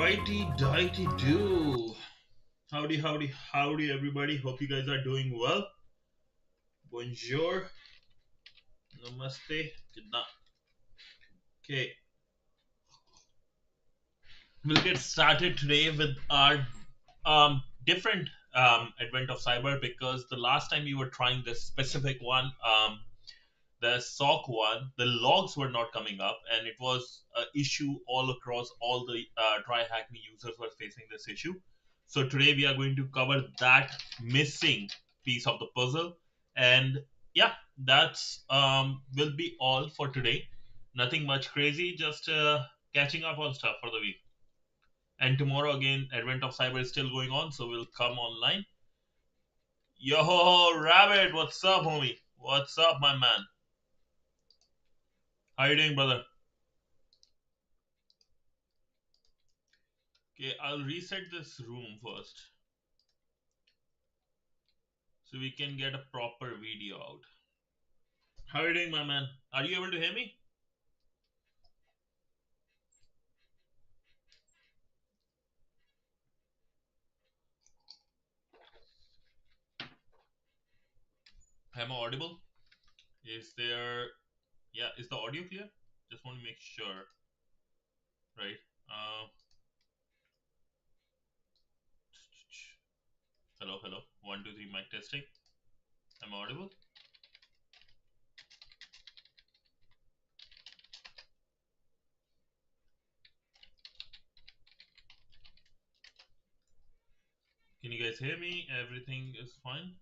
Righty, dighty, do. Howdy, howdy, howdy, everybody. Hope you guys are doing well. Bonjour, namaste, good night. Okay, we'll get started today with our different Advent of Cyber because the last time we were trying this specific one, the SOC one, the logs were not coming up, and it was an issue all across. All the TryHackMe users were facing this issue. So today we are going to cover that missing piece of the puzzle, and yeah, that's will be all for today. Nothing much crazy, just catching up on stuff for the week. And tomorrow again, Advent of Cyber is still going on, so we'll come online. Yo, Rabbit, what's up, homie? What's up, my man? How you doing, brother? Okay, I'll reset this room first so we can get a proper video out. How are you doing, my man? Are you able to hear me? Am I audible? Is there, yeah, is the audio clear? Just want to make sure, right? Uh, hello, hello. 1, 2, 3, mic testing. Am I audible? Can you guys hear me? Everything is fine.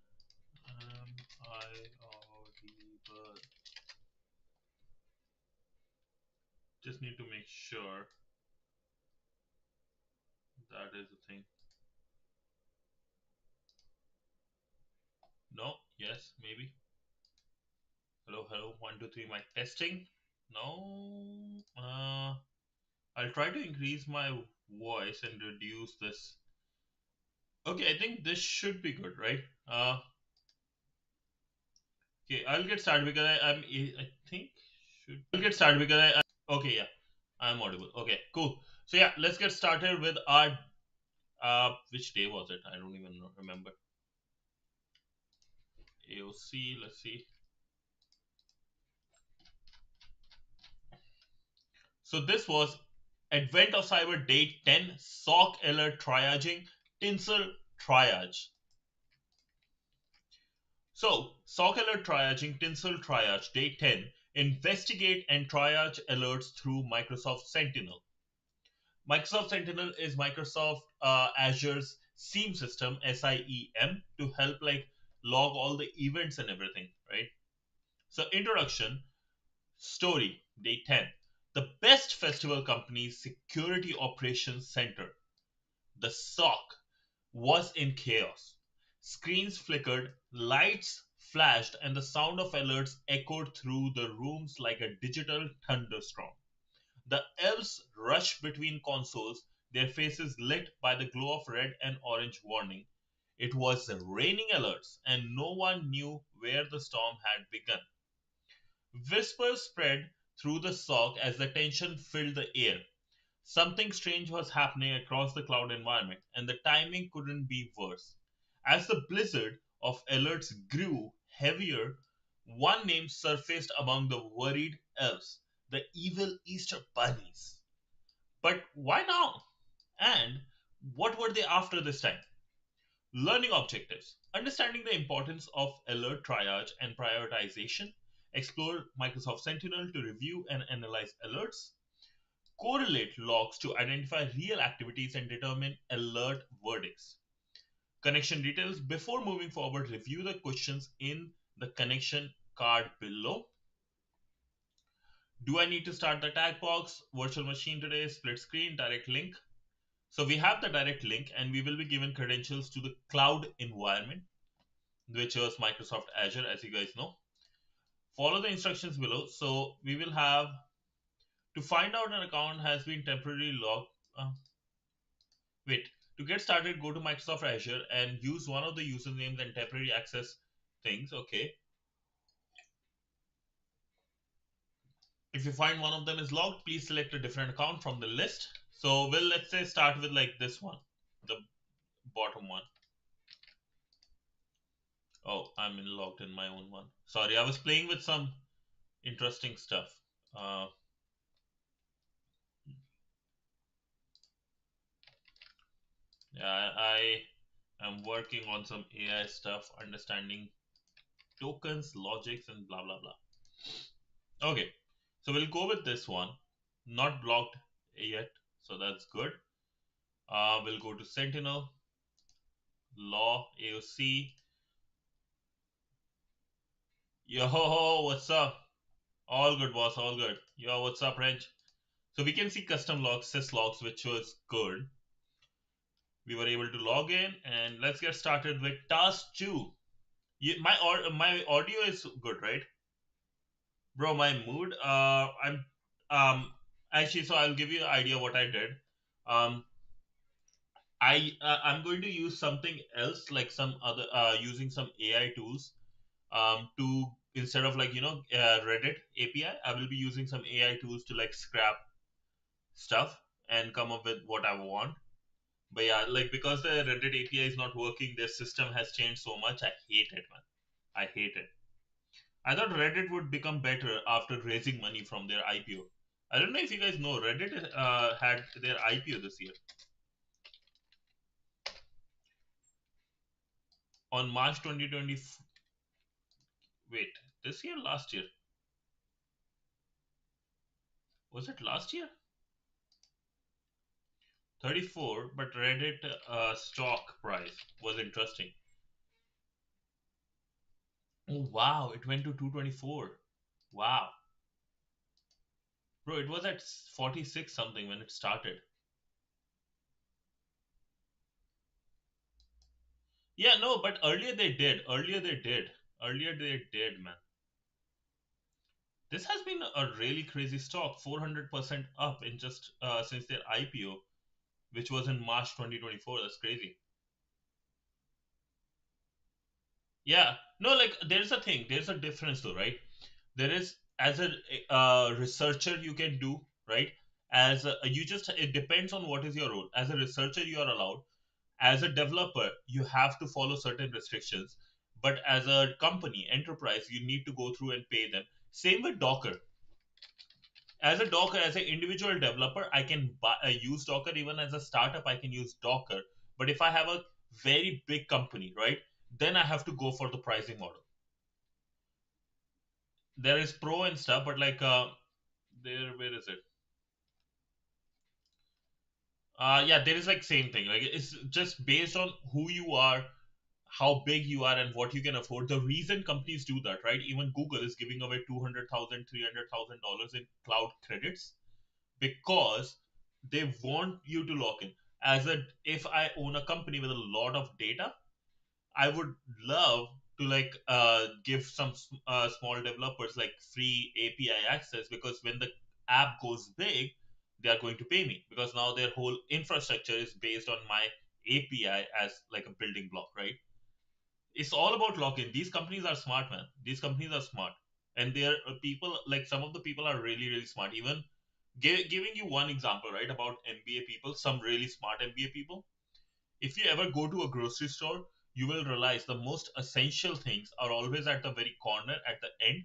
I audible. Just need to make sure that is the thing. No, yes, maybe. Hello, hello. 1, 2, 3, mic testing. No. I'll try to increase my voice and reduce this. Okay, I think this should be good, right? Okay, I'll get started because I think should I'll get started because okay, yeah, I'm audible. Okay, cool. So yeah, let's get started with our which day was it? I don't even remember. AOC. Let's see. So this was Advent of Cyber Day 10 SOC alert triaging Tinsel Triage. So, SOC alert triaging Tinsel Triage Day 10 investigate and triage alerts through Microsoft Sentinel. Microsoft Sentinel is Microsoft Azure's SIEM system, SIEM, to help like log all the events and everything, right? So, introduction story Day 10. The best festival company's security operations center, the SOC, was in chaos. Screens flickered, lights flashed, and the sound of alerts echoed through the rooms like a digital thunderstorm. The elves rushed between consoles, their faces lit by the glow of red and orange warning. It was raining alerts, and no one knew where the storm had begun. Whispers spread through the SOC as the tension filled the air. Something strange was happening across the cloud environment, and the timing couldn't be worse. As the blizzard of alerts grew heavier, one name surfaced among the worried elves, the evil Easter bunnies. But why now? And what were they after this time? Learning objectives. Understanding the importance of alert triage and prioritization. Explore Microsoft Sentinel to review and analyze alerts. Correlate logs to identify real activities and determine alert verdicts. Connection details. Before moving forward, review the questions in the connection card below. Do I need to start the tag box? Virtual machine today, split screen, direct link. So we have the direct link and we will be given credentials to the cloud environment, which is Microsoft Azure, as you guys know. Follow the instructions below. So we will have to find out an account has been temporarily logged. Wait, to get started, go to Microsoft Azure and use one of the usernames and temporary access things. Okay. If you find one of them is logged, please select a different account from the list. So we'll, let's say, start with like this one, the bottom one. Oh, I'm logged in my own one. Sorry, I was playing with some interesting stuff. Uh, yeah, I am working on some AI stuff, understanding tokens, logics, and blah blah blah. Okay, so we'll go with this one. Not blocked yet, so that's good. We'll go to Sentinel, Law, AOC. Yo, what's up? All good, boss. All good. Yo, what's up, Wrench? So we can see custom logs, sys logs, which was good. We were able to log in, and let's get started with task two. My audio is good, right, bro? My mood. Um actually, so I'll give you an idea what I did. I'm going to use something else, like some other using some AI tools to, instead of like Reddit API, I will be using some AI tools to like scrap stuff and come up with what I want. But yeah, like because the Reddit API is not working, their system has changed so much. I hate it, man. I hate it. I thought Reddit would become better after raising money from their IPO. I don't know if you guys know, Reddit had their IPO this year on March 2020. Wait, this year, last year? Was it last year? 34, but Reddit stock price was interesting. Oh wow, it went to 224. Wow. Bro, it was at 46 something when it started. Yeah, no, but earlier they did. Earlier they did. Earlier they did, man. This has been a really crazy stock, 400% up in just since their IPO, which was in March 2024. That's crazy. Yeah, no, like there's a thing, there's a difference though, right? There is, as a researcher, you can do, right? You just, it depends on what is your role. As a researcher, you are allowed. As a developer, you have to follow certain restrictions. But as a company, enterprise, you need to go through and pay them. Same with Docker. As a Docker, as an individual developer, I can use Docker. Even as a startup, I can use Docker. But if I have a very big company, right, then I have to go for the pricing model. There is pro and stuff, but like there, where is it? Yeah, there is like same thing. Like it's just based on who you are, how big you are, and what you can afford. The reason companies do that, right? Even Google is giving away $200,000, $300,000 in cloud credits because they want you to log in. As a, if I own a company with a lot of data, I would love to like give some small developers like free API access, because when the app goes big, they are going to pay me, because now their whole infrastructure is based on my API as like a building block, right? It's all about lock-in. These companies are smart, man. These companies are smart, and they're people, like some of the people are really really smart. Even giving you one example, right, about MBA people, some really smart MBA people. If you ever go to a grocery store, you will realize the most essential things are always at the very corner at the end,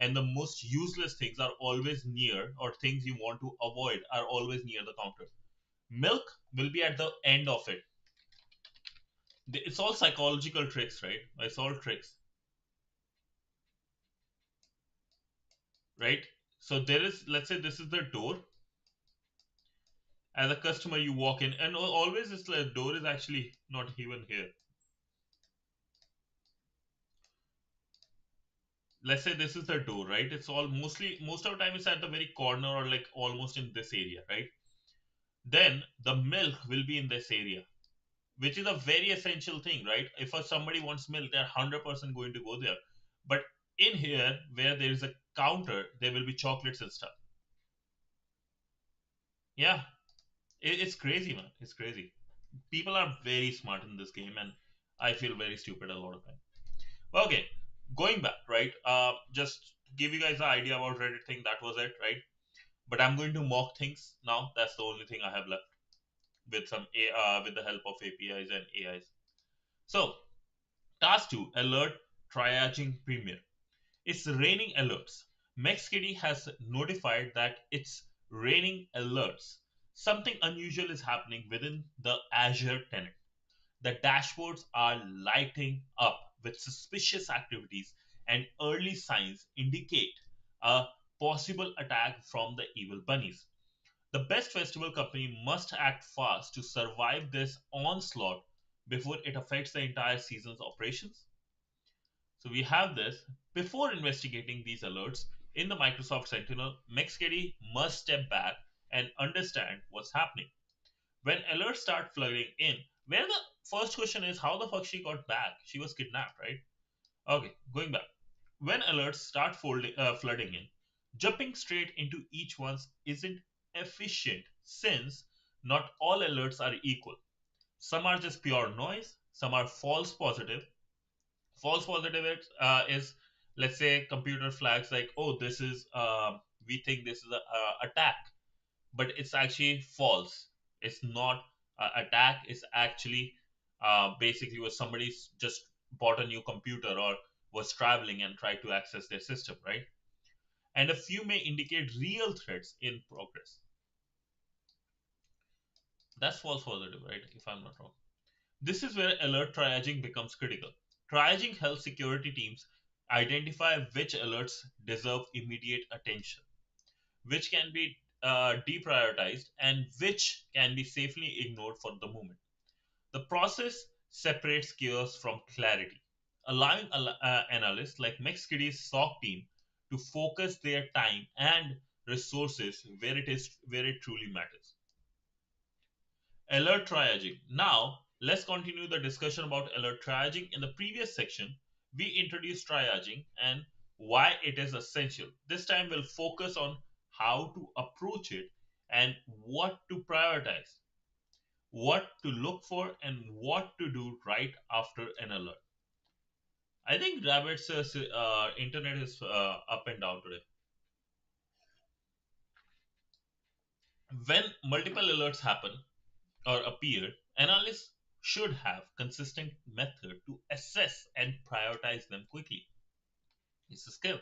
and the most useless things are always near, or things you want to avoid are always near the counter. Milk will be at the end of it. It's all psychological tricks, right? It's all tricks, right? So there is, let's say this is the door. As a customer, you walk in, and always this door is actually not even here. Let's say this is the door, right? It's all mostly, most of the time it's at the very corner, or like almost in this area, right? Then the milk will be in this area, which is a very essential thing, right? If somebody wants milk, they're 100% going to go there. But in here, where there is a counter, there will be chocolates and stuff. Yeah, it's crazy, man. It's crazy. People are very smart in this game, and I feel very stupid a lot of time. Okay, going back, right? Just to give you guys an idea about Reddit thing. That was it, right? But I'm going to mock things now. That's the only thing I have left with with the help of APIs and AIs. So, task 2, alert triaging premier. It's raining alerts. MexKitty has notified that it's raining alerts. Something unusual is happening within the Azure tenant. The dashboards are lighting up with suspicious activities, and early signs indicate a possible attack from the evil bunnies. The best festival company must act fast to survive this onslaught before it affects the entire season's operations. So we have this. Before investigating these alerts in the Microsoft Sentinel, MexKitty must step back and understand what's happening. When alerts start flooding in, where the first question is how the fuck she got back? She was kidnapped, right? Okay, going back. When alerts start flooding in, jumping straight into each one isn't efficient since not all alerts are equal. Some are just pure noise, some are false positive. False positive is, let's say, computer flags like, oh, this is, we think this is a attack, but it's actually false. It's not attack. It's actually basically was somebody just bought a new computer or was traveling and tried to access their system, right? And a few may indicate real threats in progress. That's false positive, right? If I'm not wrong. This is where alert triaging becomes critical. Triaging helps security teams identify which alerts deserve immediate attention, which can be deprioritized, and which can be safely ignored for the moment. The process separates chaos from clarity, allowing analysts like MexKitty's SOC team to focus their time and resources where it truly matters. Alert triaging. Now, let's continue the discussion about alert triaging. In the previous section, we introduced triaging and why it is essential. This time, we'll focus on how to approach it and what to prioritize, what to look for, and what to do right after an alert. I think Rabbit's internet is up and down today. When multiple alerts happen or appear, analysts should have consistent method to assess and prioritize them quickly. It's a skill.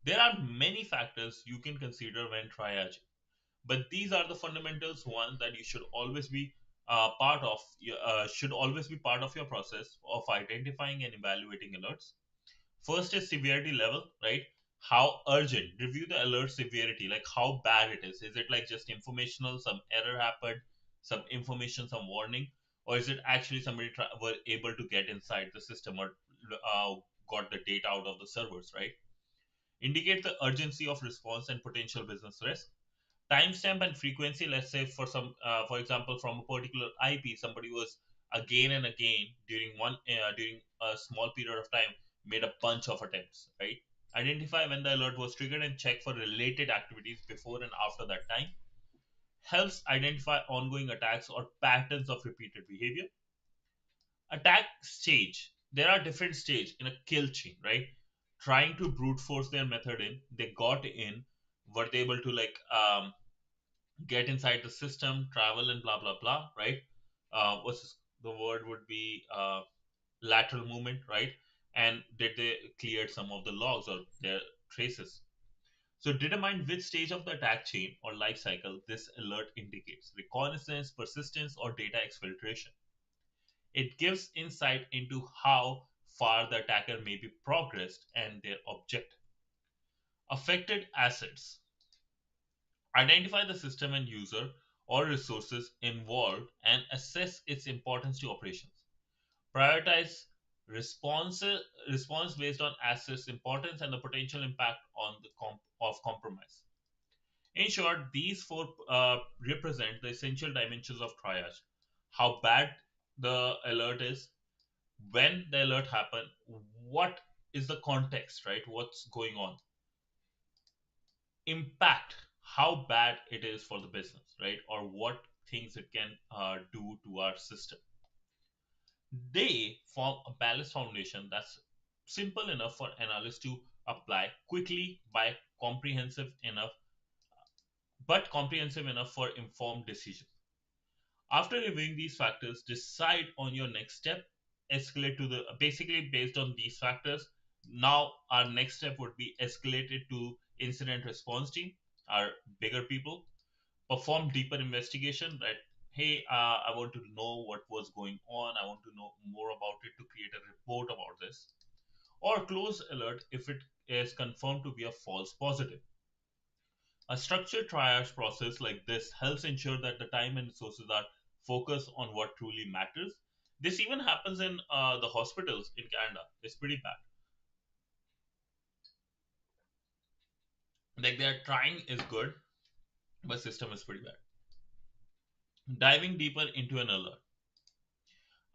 There are many factors you can consider when triaging, but these are the fundamentals ones that you should always be part of. Should always be part of your process of identifying and evaluating alerts. First is severity level, right? How urgent? Review the alert severity, like how bad it is. Is it like just informational, some error happened, some information, some warning, or is it actually somebody were able to get inside the system or uh, got the data out of the servers, right? Indicate the urgency of response and potential business risk. Timestamp and frequency. Let's say for some, for example, from a particular IP, somebody was again and again during a small period of time made a bunch of attempts, right? Identify when the alert was triggered and check for related activities before and after that time. Helps identify ongoing attacks or patterns of repeated behavior. Attack stage. There are different stages in a kill chain, right? Trying to brute force their method in, they got in, were they able to like get inside the system, travel, and blah blah blah, right? What's the word would be lateral movement, right? And did they cleared some of the logs or their traces? So determine which stage of the attack chain or life cycle this alert indicates: reconnaissance, persistence, or data exfiltration. It gives insight into how far the attacker may be progressed and their objective. Affected assets. Identify the system and user or resources involved and assess its importance to operations. Prioritize response, response based on assets importance and the potential impact on the of compromise. In short, these four represent the essential dimensions of triage. How bad the alert is, when the alert happened, what is the context, right? What's going on? Impact, how bad it is for the business, right? Or what things it can do to our system. They form a balanced foundation that's simple enough for analysts to apply quickly by comprehensive enough but comprehensive enough for informed decision. After reviewing these factors, decide on your next step. Escalate to the basically based on these factors. Now, our next step would be escalated to incident response team, our bigger people. Perform deeper investigation. That hey, I want to know what was going on. I want to know more about it to create a report about this. Or close alert if it is confirmed to be a false positive. A structured triage process like this helps ensure that the time and resources are focused on what truly matters. This even happens in the hospitals in Canada. It's pretty bad. Like they are trying is good, but system is pretty bad. Diving deeper into an alert.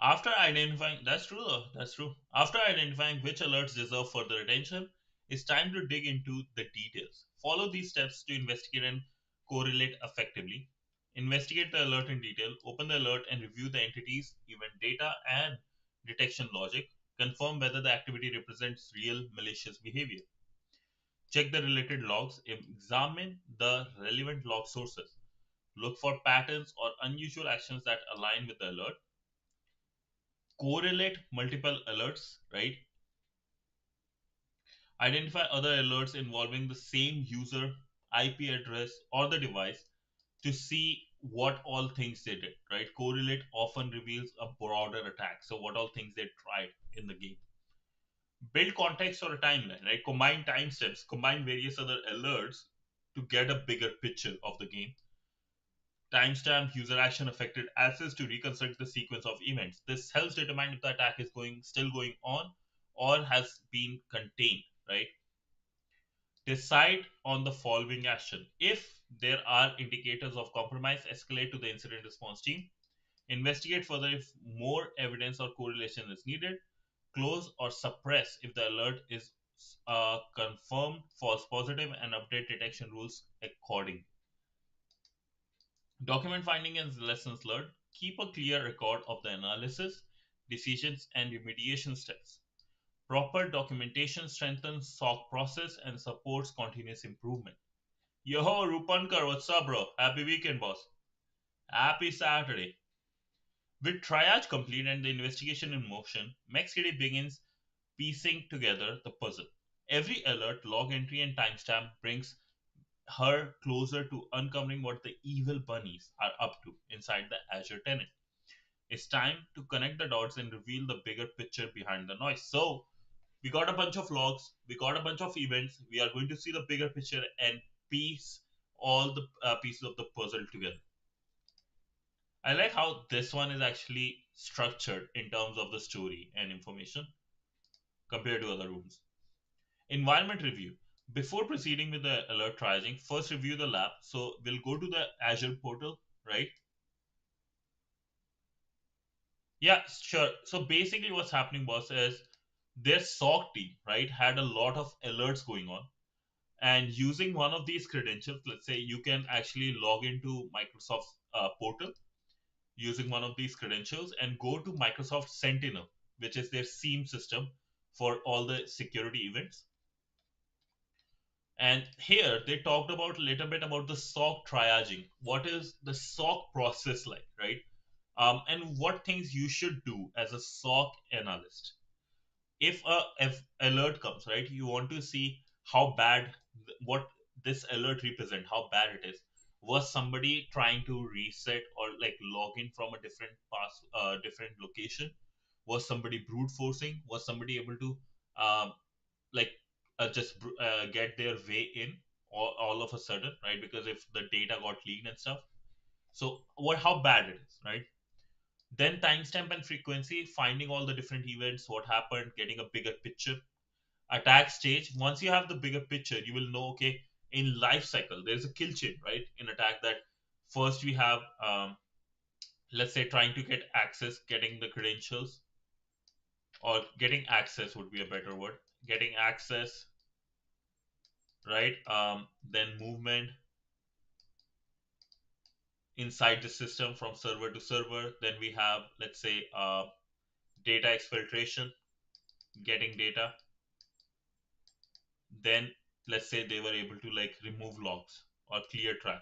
After identifying, that's true though, that's true. After identifying which alerts deserve further attention, it's time to dig into the details. Follow these steps to investigate and correlate effectively. Investigate the alert in detail, open the alert and review the entity's event data and detection logic. Confirm whether the activity represents real malicious behavior. Check the related logs, examine the relevant log sources. Look for patterns or unusual actions that align with the alert. Correlate multiple alerts, right? Identify other alerts involving the same user, IP address, or the device to see what all things they did, right? Correlate often reveals a broader attack. So, what all things they tried in the game. Build context or a timeline, right? Combine timestamps, combine various other alerts to get a bigger picture of the game. Timestamp user action affected access to reconstruct the sequence of events. This helps determine if the attack is still going on or has been contained, right? Decide on the following action. If there are indicators of compromise, escalate to the incident response team. Investigate further if more evidence or correlation is needed. Close or suppress if the alert is confirmed false positive and update detection rules accordingly. Document finding and lessons learned. Keep a clear record of the analysis, decisions, and remediation steps. Proper documentation strengthens SOC process and supports continuous improvement. Yo, Rupankar, what's up, bro? Happy weekend, boss. Happy Saturday. With triage complete and the investigation in motion, MaxKD begins piecing together the puzzle. Every alert, log entry, and timestamp brings her closer to uncovering what the evil bunnies are up to inside the Azure tenant. It's time to connect the dots and reveal the bigger picture behind the noise. So, we got a bunch of logs, we got a bunch of events, we are going to see the bigger picture and piece all the pieces of the puzzle together. I like how this one is actually structured in terms of the story and information compared to other rooms. Environment review. Before proceeding with the alert triaging, first review the lab. So we'll go to the Azure portal, right? Yeah, sure. So basically, what's happening was is their SOC team, right, had a lot of alerts going on, and using one of these credentials, let's say you can actually log into Microsoft portal using one of these credentials and go to Microsoft Sentinel, which is their SIEM system for all the security events. And here they talked about a little bit about the SOC triaging. What is the SOC process like, right? And what things you should do as a SOC analyst. If alert comes, right, you want to see how bad what this alert represent, how bad it is. Was somebody trying to reset or like log in from a different location? Was somebody brute forcing? Was somebody able to um, like just get their way in all of a sudden, right? Because if the data got leaked and stuff, so what how bad it is, right? Then timestamp and frequency, finding all the different events, what happened, getting a bigger picture. Attack stage, once you have the bigger picture, you will know, okay, in life cycle there's a kill chain, right? In attack, that first we have let's say trying to get access, getting the credentials, or getting access would be a better word, getting access, right? Then movement inside the system from server to server. Then we have, let's say, data exfiltration, getting data. Then let's say they were able to like remove logs or clear track.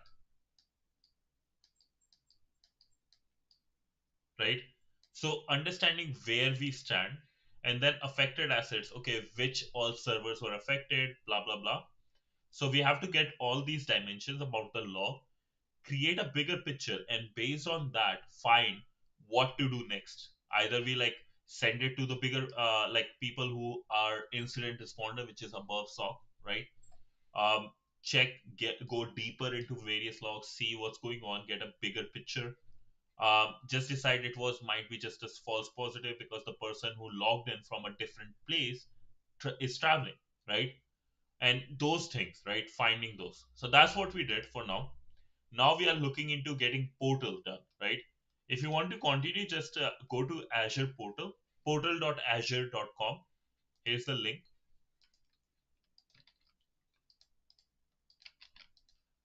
right? So understanding where we stand, and then affected assets. Okay, which all servers were affected, blah blah blah. So we have to get all these dimensions about the log, create a bigger picture, and based on that, find what to do next. Either we like send it to the bigger like people who are incident responder, which is above SOC, right? um, Check, go deeper into various logs, see what's going on, get a bigger picture. Just decide it was might be just a false positive because the person who logged in from a different place is traveling, right? And those things, right? Finding those. So that's what we did for now. Now we are looking into getting portal done, right? If you want to continue, just go to Azure portal, portal.azure.com. Here's the link,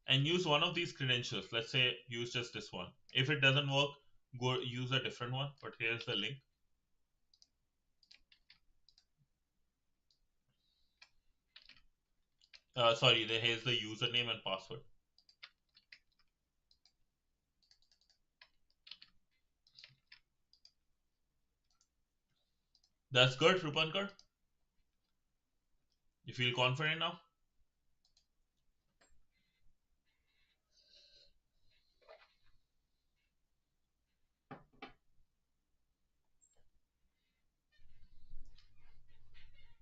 and use one of these credentials. Let's say use just this one. If it doesn't work, go use a different one. But here's the link. Sorry, here's the username and password. That's good, Rupankar. You feel confident now?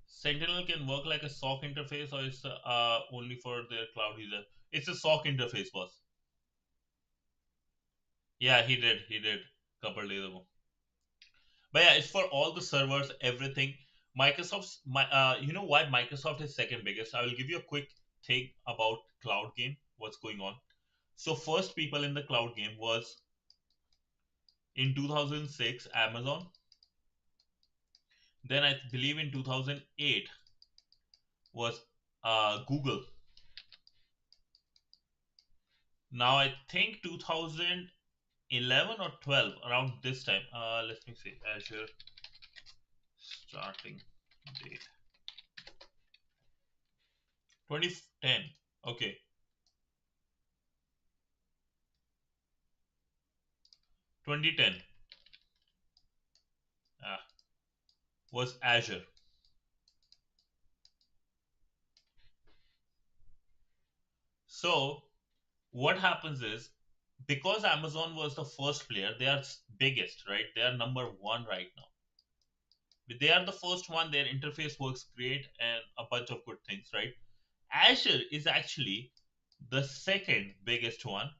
Sentinel can work like a SOC interface, or it's only for their cloud user. It's a SOC interface, boss. Yeah, he did. He did. Couple days ago. But yeah, it's for all the servers, everything. You know why Microsoft is second biggest? I will give you a quick thing about cloud game. What's going on? So first people in the cloud game was in 2006 Amazon. Then I believe in 2008 was Google. Now I think 2011 or 12 around this time. Let me see. Azure starting date 2010. Okay, 2010 uh, was Azure. So what happens is, because Amazon was the first player, they are biggest, right? They are number one right now. They are the first one. Their interface works great and a bunch of good things, right? Azure is actually the second biggest one,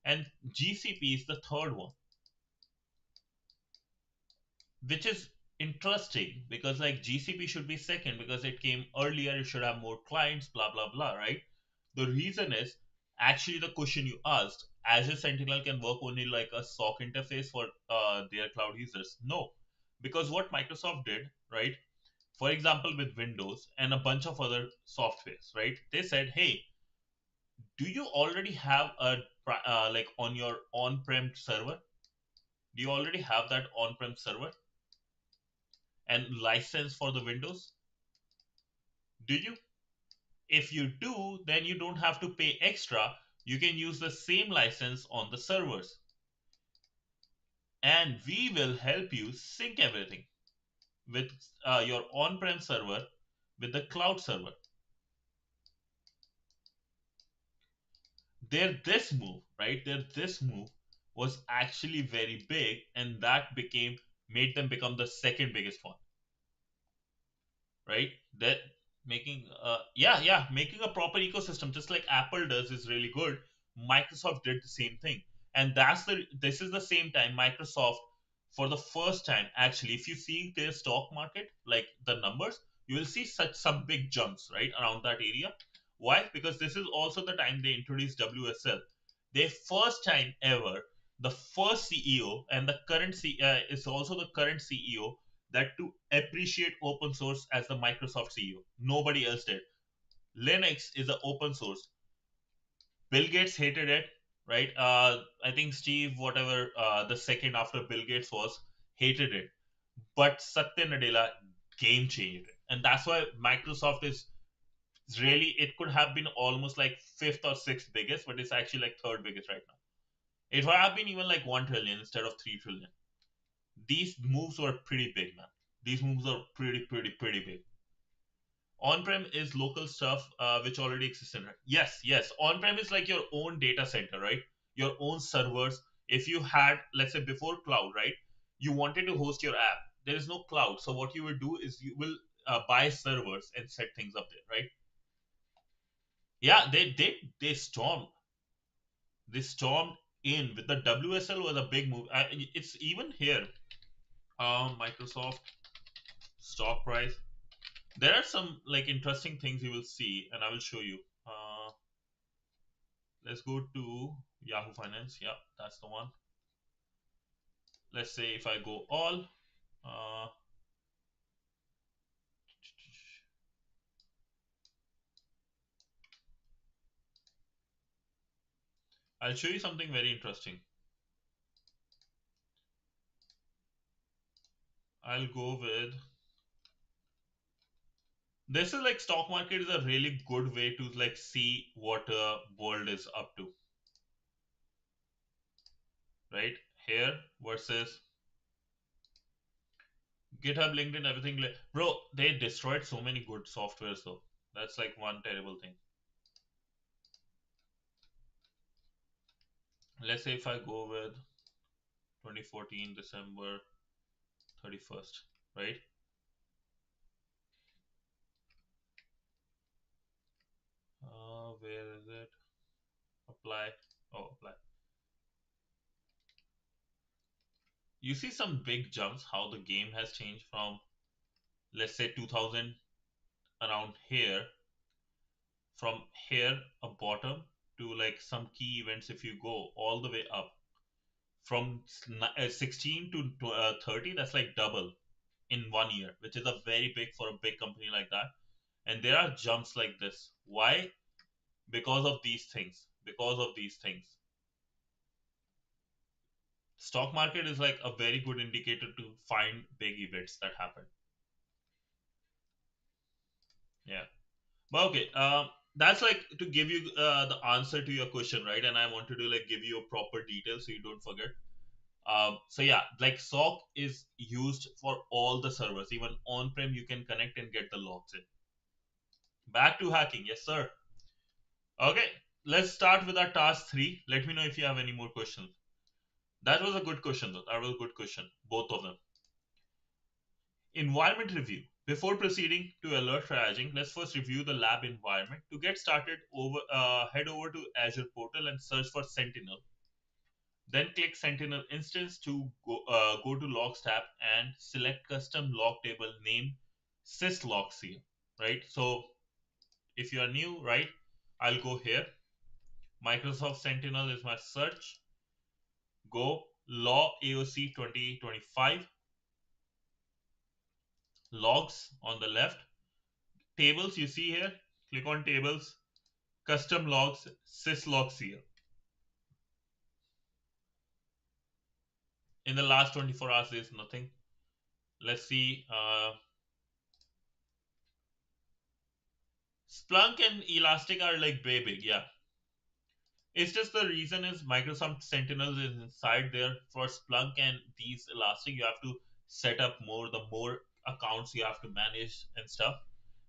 and GCP is the third one, which is interesting because like GCP should be second because it came earlier, it should have more clients, blah blah blah, right? The reason is actually the question you asked. Azure Sentinel can work only like a SOC interface for their cloud users. No, because what Microsoft did, right? For example, with Windows and a bunch of other softwares, right? They said, hey, do you already have a like on your on-prem server? Do you already have that on-prem server and license for the Windows? Do you? If you do, then you don't have to pay extra. You can use the same license on the servers, and we will help you sync everything with your on-prem server with the cloud server. This move, right? This move was actually very big, and that became made them become the second biggest one, right? That making making a proper ecosystem just like Apple does is really good. Microsoft did the same thing, and this is the same time Microsoft, for the first time actually, if you see their stock market, like the numbers, you will see such some big jumps right around that area. Why? Because this is also the time they introduced WSL. Their first time ever, the first CEO and the current is also the current CEO that to appreciate open source as the Microsoft CEO. Nobody else did. Linux is an open source. Bill Gates hated it, right? I think Steve, whatever the second after Bill Gates was, hated it. But Satya Nadella game changed it. And that's why Microsoft is really, it could have been almost like fifth or sixth biggest, but it's actually like third biggest right now. It would have been even like 1 trillion instead of 3 trillion. These moves were pretty big, man. These moves are pretty big. On-prem is local stuff which already exists. Yes, yes. On-prem is like your own data center, right? Your own servers. If you had, let's say, before cloud, right? You wanted to host your app. There is no cloud, so what you will do is you will buy servers and set things up there, right? Yeah, they stormed. They stormed in with the WSL was a big move. It's even here. Microsoft stock price. There are some like interesting things you will see, and I will show you. Let's go to Yahoo Finance. Yeah, that's the one. Let's say if I go all, uh, I'll show you something very interesting. I'll go with this is like stock market is a really good way to like see what a world is up to, right? Here versus GitHub, LinkedIn, everything. Bro, they destroyed so many good softwares though. That's like one terrible thing. Let's say if I go with 2014 December 31st, right? Where is it? Apply. Oh, apply. You see some big jumps how the game has changed from, let's say, 2000 around here, from here a bottom to like some key events. If you go all the way up from 16 to 30, that's like double in 1 year, which is a very big for a big company like that. And there are jumps like this. Why? Because of these things. Because of these things. Stock market is like a very good indicator to find big events that happen. Yeah. But okay, that's like to give you the answer to your question, right? And I wanted to like give you a proper detail so you don't forget. So yeah, like SOC is used for all the servers, even on-prem. You can connect and get the logs in. Back to hacking, yes sir. Okay, let's start with our task three. Let me know if you have any more questions. That was a good question, though. That was a good question, both of them. Environment review. Before proceeding to alert triaging, let's first review the lab environment. To get started, head over to Azure portal and search for Sentinel. Then click Sentinel instance to go to logs tab and select custom log table name syslogs here, right? So if you are new, right, I'll go here. Microsoft Sentinel is my search. Go law AOC 2025 logs on the left. Tables you see here, click on tables, custom logs, syslogs here. In the last 24 hours, there's nothing. Let's see. Splunk and Elastic are like way big, yeah. It's just the reason is Microsoft Sentinel is inside there for Splunk and these Elastic. You have to set up more, the more accounts you have to manage and stuff.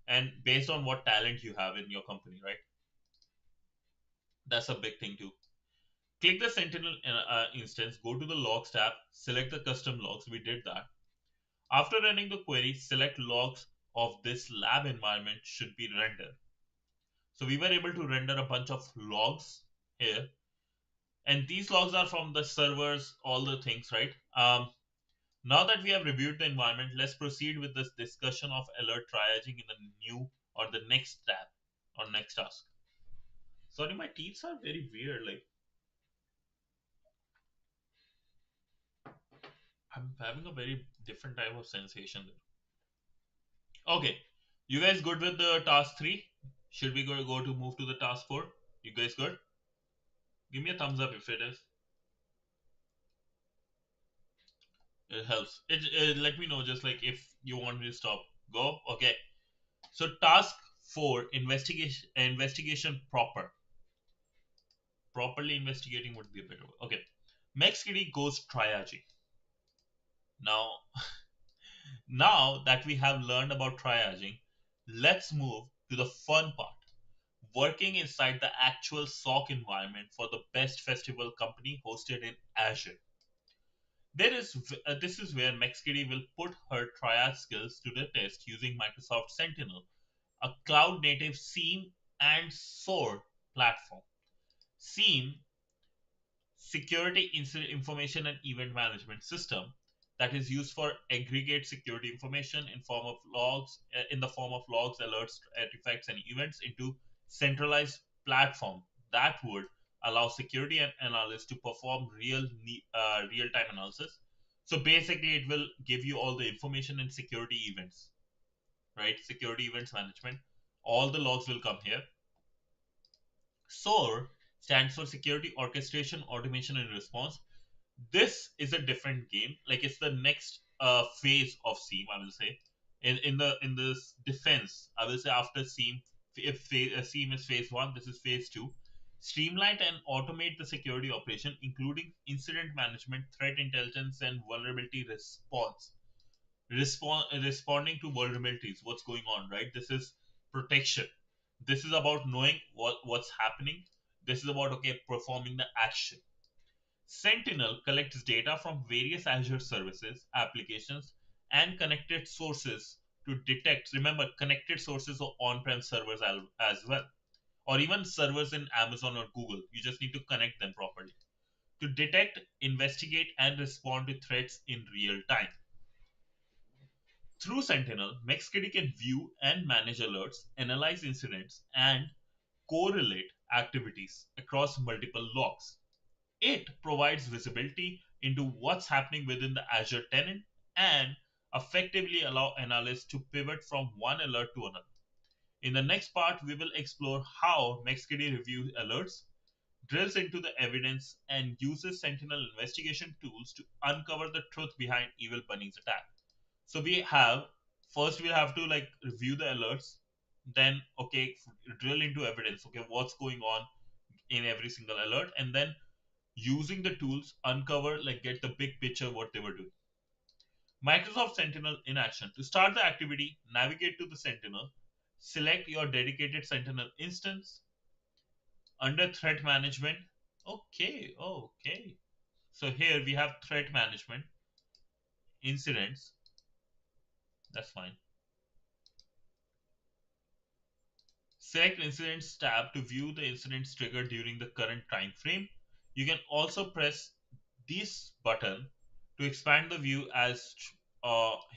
And based on what talent you have in your company, right? That's a big thing too. Click the Sentinel instance, go to the logs tab, select the custom logs. We did that. After running the query, select logs of this lab environment should be rendered. So we were able to render a bunch of logs here. And these logs are from the servers, all the things, right? Now that we have reviewed the environment, let's proceed with this discussion of alert triaging in the new or the next tab or next task. Sorry, my teeth are very weird. Like I'm having a very different type of sensation there. Okay, you guys good with the task three? Should we go to move to the task four? You guys good? Give me a thumbs up if it is. It helps. It let me know just like if you want me to stop. Go. Okay. So task four, investigation proper. Properly investigating would be a better word. Okay. MaxKitty goes triaging. Now, now that we have learned about triaging, let's move to the fun part. Working inside the actual SOC environment for the best festival company hosted in Azure. This is where MexKitty will put her triage skills to the test using Microsoft Sentinel, a cloud native SIEM and SOAR platform. SIEM, Security Incident Information and Event Management System, that is used for aggregate security information in the form of logs, alerts, artifacts, and events into centralized platform that would allow security and analysts to perform real time analysis. So basically, it will give you all the information in security events, right? Security events management. All the logs will come here. SOAR stands for Security Orchestration, Automation, and Response. This is a different game. Like it's the next phase of SIEM, I will say. In this defense, I will say after SIEM, if SIEM is phase one, this is phase two. Streamline and automate the security operation, including incident management, threat intelligence, and vulnerability response. Responding to vulnerabilities, what's going on, right? This is protection. This is about knowing what's happening. This is about okay performing the action. Sentinel collects data from various Azure services, applications, and connected sources to detect. Remember, connected sources or on-prem servers as well, or even servers in Amazon or Google. You just need to connect them properly to detect, investigate, and respond to threats in real time. Through Sentinel, MexKitty can view and manage alerts, analyze incidents, and correlate activities across multiple logs. It provides visibility into what's happening within the Azure tenant and effectively allow analysts to pivot from one alert to another. In the next part, we will explore how MexKitty reviews alerts, drills into the evidence, and uses Sentinel investigation tools to uncover the truth behind Evil Bunny's attack. So we have first we have to like review the alerts, then okay drill into evidence. Okay, what's going on in every single alert, and then using the tools uncover like get the big picture what they were doing. Microsoft Sentinel in action. To start the activity, navigate to the Sentinel, select your dedicated Sentinel instance under threat management. Okay. So here we have threat management, incidents. That's fine. Select incidents tab to view the incidents triggered during the current time frame. You can also press this button to expand the view as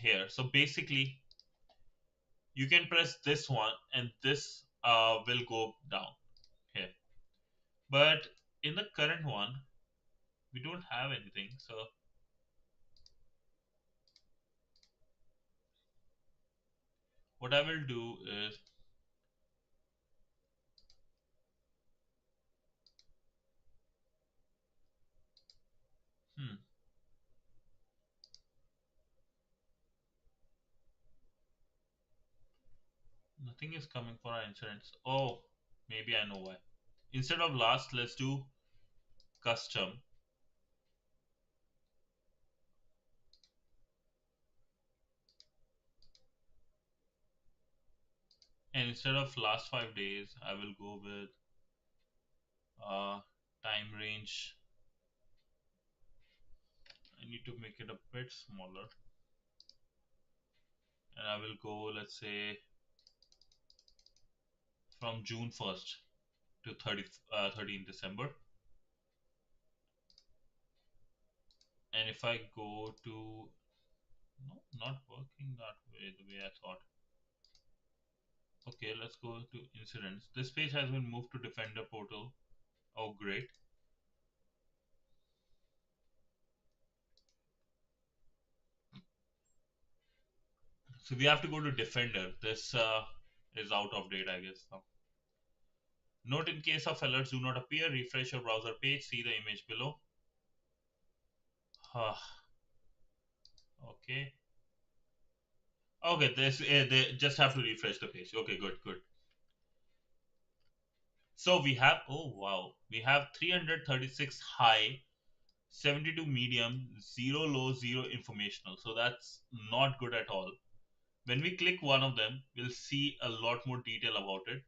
here. So basically, you can press this one and this will go down here. But in the current one, we don't have anything. So what I will do is, hmm, nothing is coming for our incidents. Oh, maybe I know why. Instead of last, let's do custom. And instead of last 5 days, I will go with uh, time range. I need to make it a bit smaller, and I will go, let's say, from June 1st to 13 December. And if I go to, no, not working that way, the way I thought. Okay, let's go to incidents. This page has been moved to Defender portal. Oh, great. So we have to go to Defender. This is out of date, I guess. Note, in case of alerts do not appear, refresh your browser page, see the image below. Okay. Okay, they just have to refresh the page. Okay, good. So we have, oh wow, we have 336 high 72 medium, 0 low, 0 informational. So that's not good at all. When we click one of them, we'll see a lot more detail about it.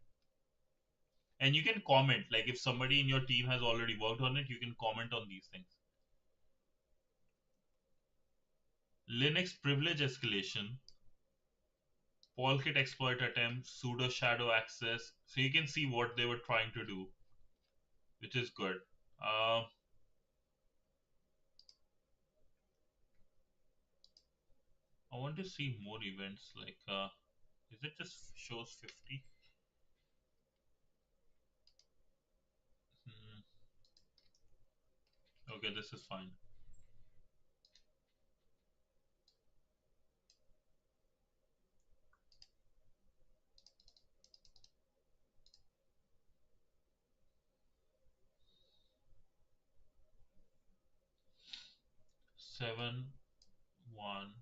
And you can comment, like if somebody in your team has already worked on it, you can comment on these things. Linux privilege escalation, Polkit exploit attempt, sudo shadow access. So you can see what they were trying to do, which is good. Uh, I want to see more events. Like, is it just shows 50? Hmm. Okay, this is fine. 7 1.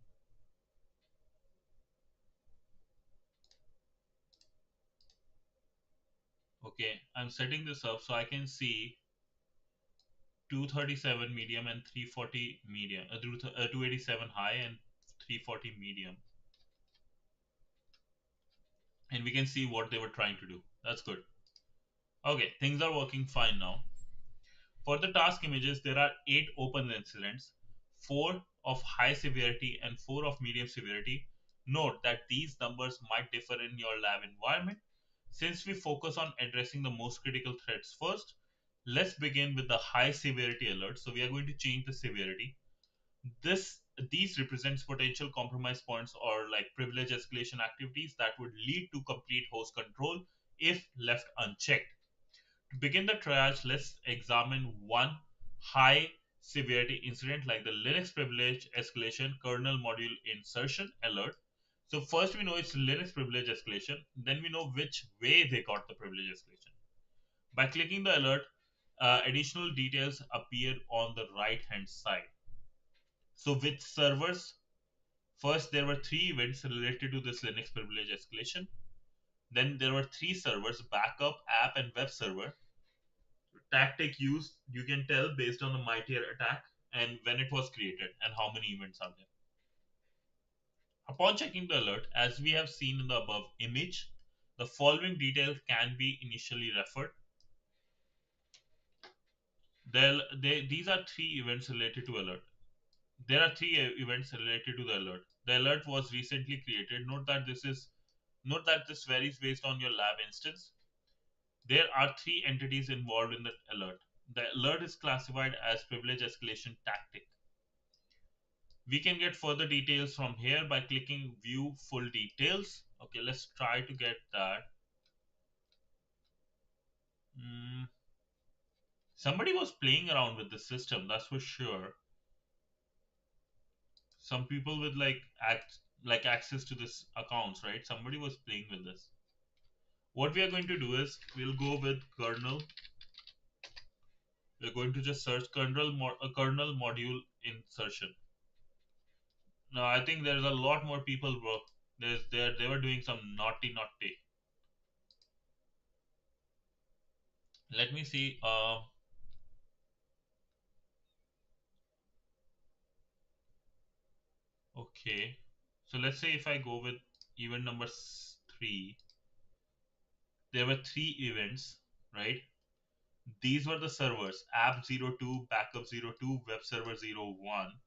Okay, I'm setting this up so I can see 237 medium and 340 medium, 287 high and 340 medium, and we can see what they were trying to do. That's good. Okay, things are working fine now. For the task images, there are 8 open incidents, 4 of high severity and 4 of medium severity. Note that these numbers might differ in your lab environment. Since we focus on addressing the most critical threats first, let's begin with the high severity alert. So we are going to change the severity. This these represents potential compromise points or like privilege escalation activities that would lead to complete host control if left unchecked. To begin the triage, let's examine one high severity incident like the Linux privilege escalation kernel module insertion alert. So first we know it's Linux privilege escalation, then we know which way they got the privilege escalation. By clicking the alert, additional details appear on the right hand side. So with servers, first there were 3 events related to this Linux privilege escalation. Then there were 3 servers, backup, app, and web server. Tactic used, you can tell based on the mightier attack and when it was created and how many events are there. Upon checking the alert, as we have seen in the above image, the following details can be initially referred. These are 3 events related to alert. There are 3 events related to the alert. The alert was recently created. Note that this varies based on your lab instance. There are 3 entities involved in the alert. The alert is classified as privilege escalation tactic. We can get further details from here by clicking view full details. Okay, let's try to get that. Mm, Somebody was playing around with the system, that's for sure. Some people with like access to this accounts, right? Somebody was playing with this. What we are going to do is we'll go with kernel. We're going to just search kernel module insertion. Now I think there's a lot more people bro. They were doing some naughty. Let me see. Okay. So let's say if I go with event number 3, there were 3 events, right? These were the servers: app 02, backup 02, web server 01.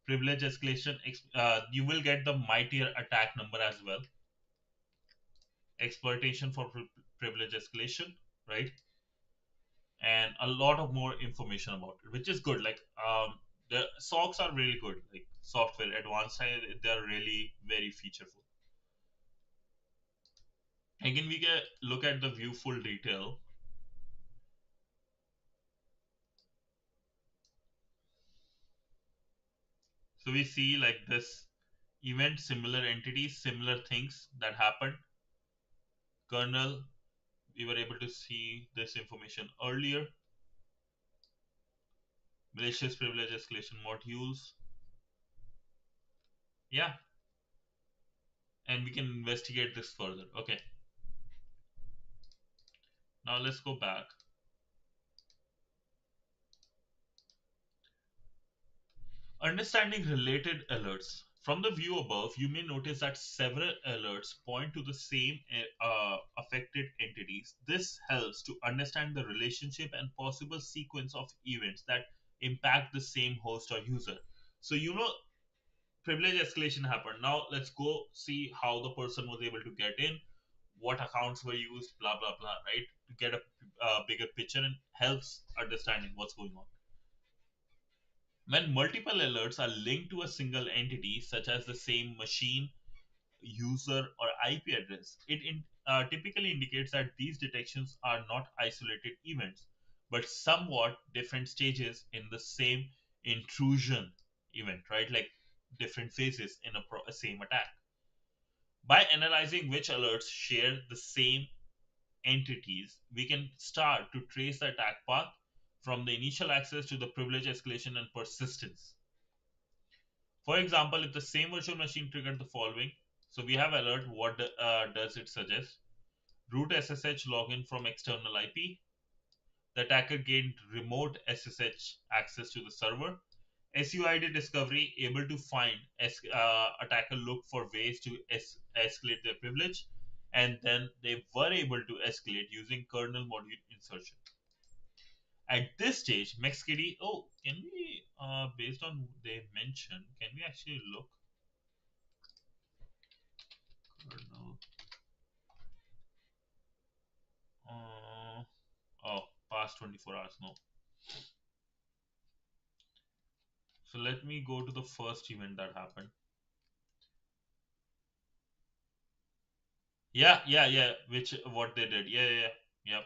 Privilege escalation, you will get the mightier attack number as well. Exploitation for privilege escalation, right? And a lot of more information about it, which is good. Like, the SOCs are really good. Like software advanced side, they're really very featureful. Again, we can look at the view full detail. So we see like this event, similar entities, similar things that happened. Kernel, we were able to see this information earlier. Malicious privilege escalation modules. Yeah, and we can investigate this further. Okay, now let's go back. Understanding related alerts. From the view above, you may notice that several alerts point to the same affected entities. This helps to understand the relationship and possible sequence of events that impact the same host or user. So, privilege escalation happened. Now, let's go see how the person was able to get in, what accounts were used, blah, blah, blah, right? To get a bigger picture and helps understanding what's going on. When multiple alerts are linked to a single entity, such as the same machine, user, or IP address, it typically indicates that these detections are not isolated events, but somewhat different stages in the same intrusion event, right? Like different phases in a same attack. By analyzing which alerts share the same entities, we can start to trace the attack path from the initial access to the privilege escalation and persistence. For example, if the same virtual machine triggered the following, so we have alert, what does it suggest? Root SSH login from external IP. The attacker gained remote SSH access to the server. SUID discovery, able to find attacker look for ways to escalate their privilege, and then they were able to escalate using kernel module insertion. At this stage, MaxKD, oh, can we, based on they mentioned, can we actually look kernel? Uh, oh, past 24 hours, no. So let me go to the first event that happened. Yeah, yeah, yeah. Which what they did. Yeah, yeah, yeah. Yep.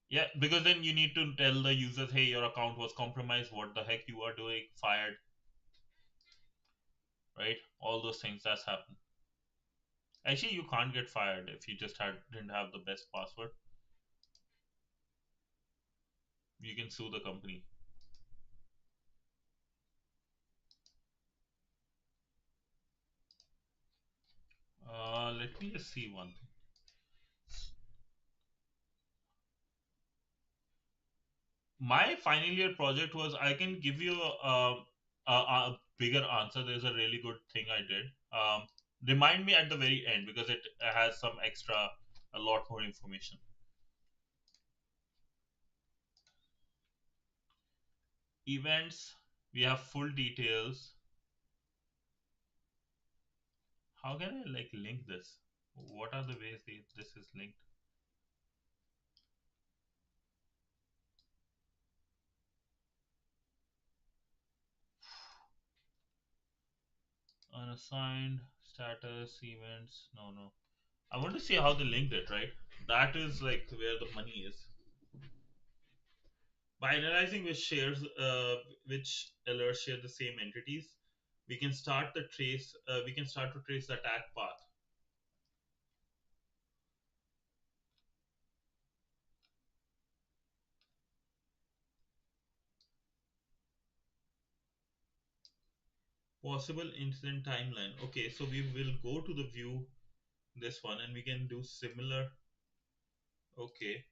Yeah, because then you need to tell the users, hey, your account was compromised. What the heck you are doing? Fired, right? All those things that's happened. Actually, you can't get fired if you just didn't have the best password. You can sue the company. Let me just see one thing. My final year project was, I can give you a bigger answer. There's a really good thing I did. Remind me at the very end because it has some extra, a lot more information. Events, we have full details. How can I like link this? What are the ways this is linked? Unassigned status events. No, no. I want to see how they linked it, right? That is like where the money is. By analyzing which alerts share the same entities, we can start to trace the attack path. Possible incident timeline. Okay, so we will go to the view this one and we can do similar. Okay,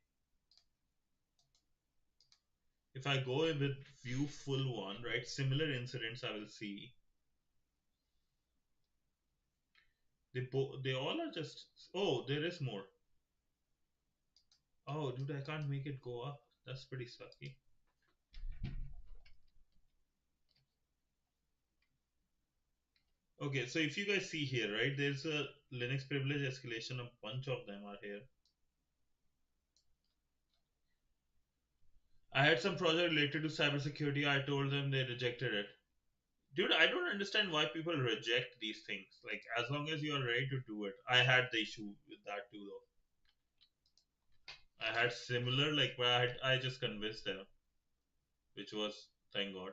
if I go with view full one, right, similar incidents I will see. They all are just, oh, there is more. Oh, dude, I can't make it go up. That's pretty sucky. Okay, so if you guys see here, right, there's a Linux privilege escalation. A bunch of them are here. I had some project related to cybersecurity. I told them, they rejected it. Dude, I don't understand why people reject these things. Like, as long as you are ready to do it. I had the issue with that too, though. I had similar, like, where I just convinced them, which was, thank God.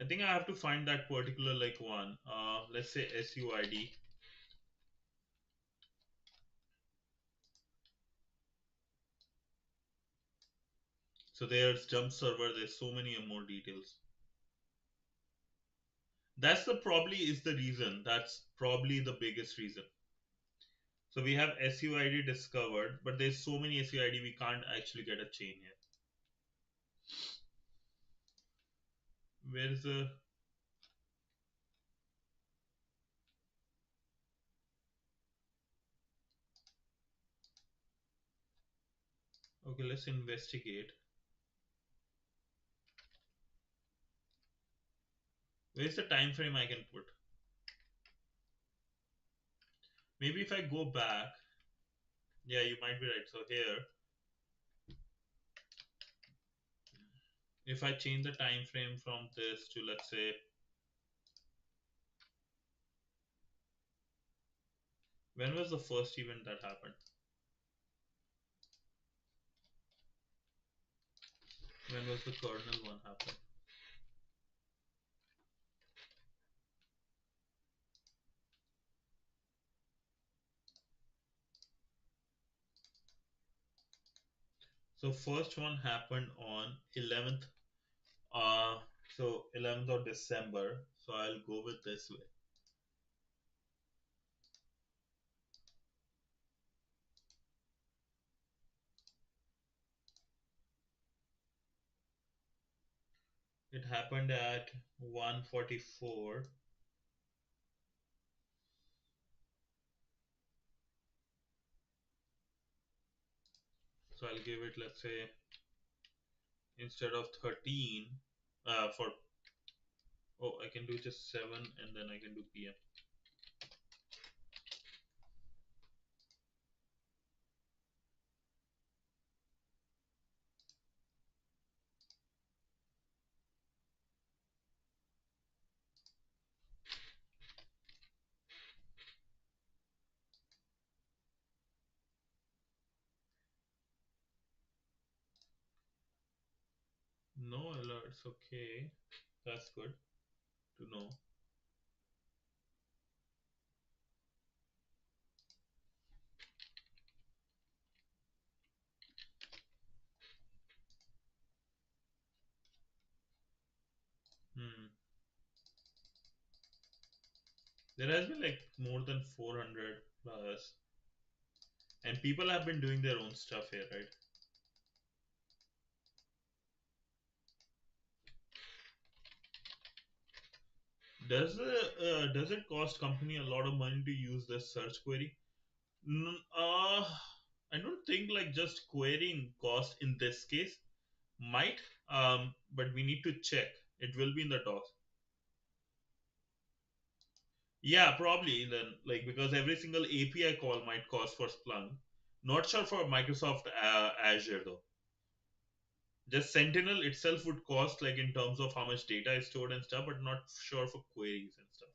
I think I have to find that particular, like, one. Let's say SUID. So there's jump server. There's so many more details. That's probably is the reason. That's probably the biggest reason. So we have SUID discovered, but there's so many SUID we can't actually get a chain here. Where is the... Okay, let's investigate. Where's the time frame I can put? Maybe if I go back, yeah, you might be right. So here, if I change the time frame from this to, let's say, when was the first event that happened? When was the kernel one happen? So first one happened on 11th. Uh, so 11th of December. So I'll go with this way. It happened at 1:44. So I'll give it, let's say, instead of 13, for, oh, I can do just 7 and then I can do PM. No alerts, okay. That's good to know. Hmm. There has been like more than 400 plus, and people have been doing their own stuff here, right? Does it cost company a lot of money to use this search query? I don't think like just querying cost in this case might, but we need to check. It will be in the docs. Yeah, probably then, like, because every single API call might cost for Splunk. Not sure for Microsoft Azure though. Just Sentinel itself would cost like in terms of how much data is stored and stuff, but not sure for queries and stuff.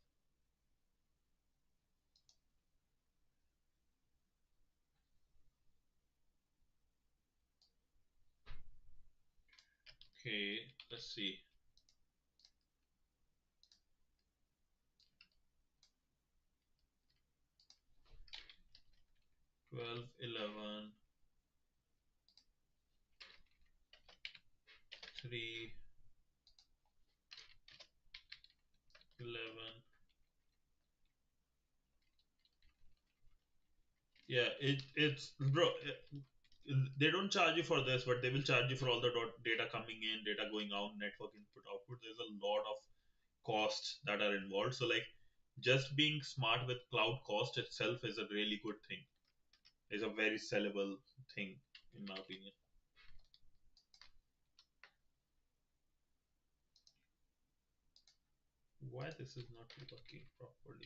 Okay, let's see. 12, 11, 3, 11. Yeah, it's bro. They don't charge you for this, but they will charge you for all the data coming in, data going out, network input, output. There's a lot of costs that are involved. So like, just being smart with cloud cost itself is a really good thing. Is a very sellable thing, in my opinion. Why this is not working properly?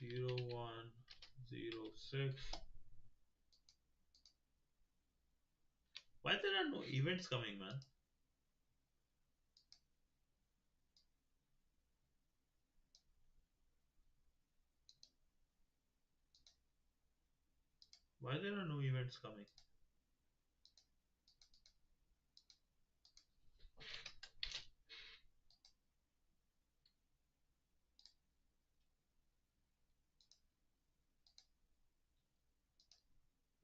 0106. Why there are no events coming, man? Why there are no events coming?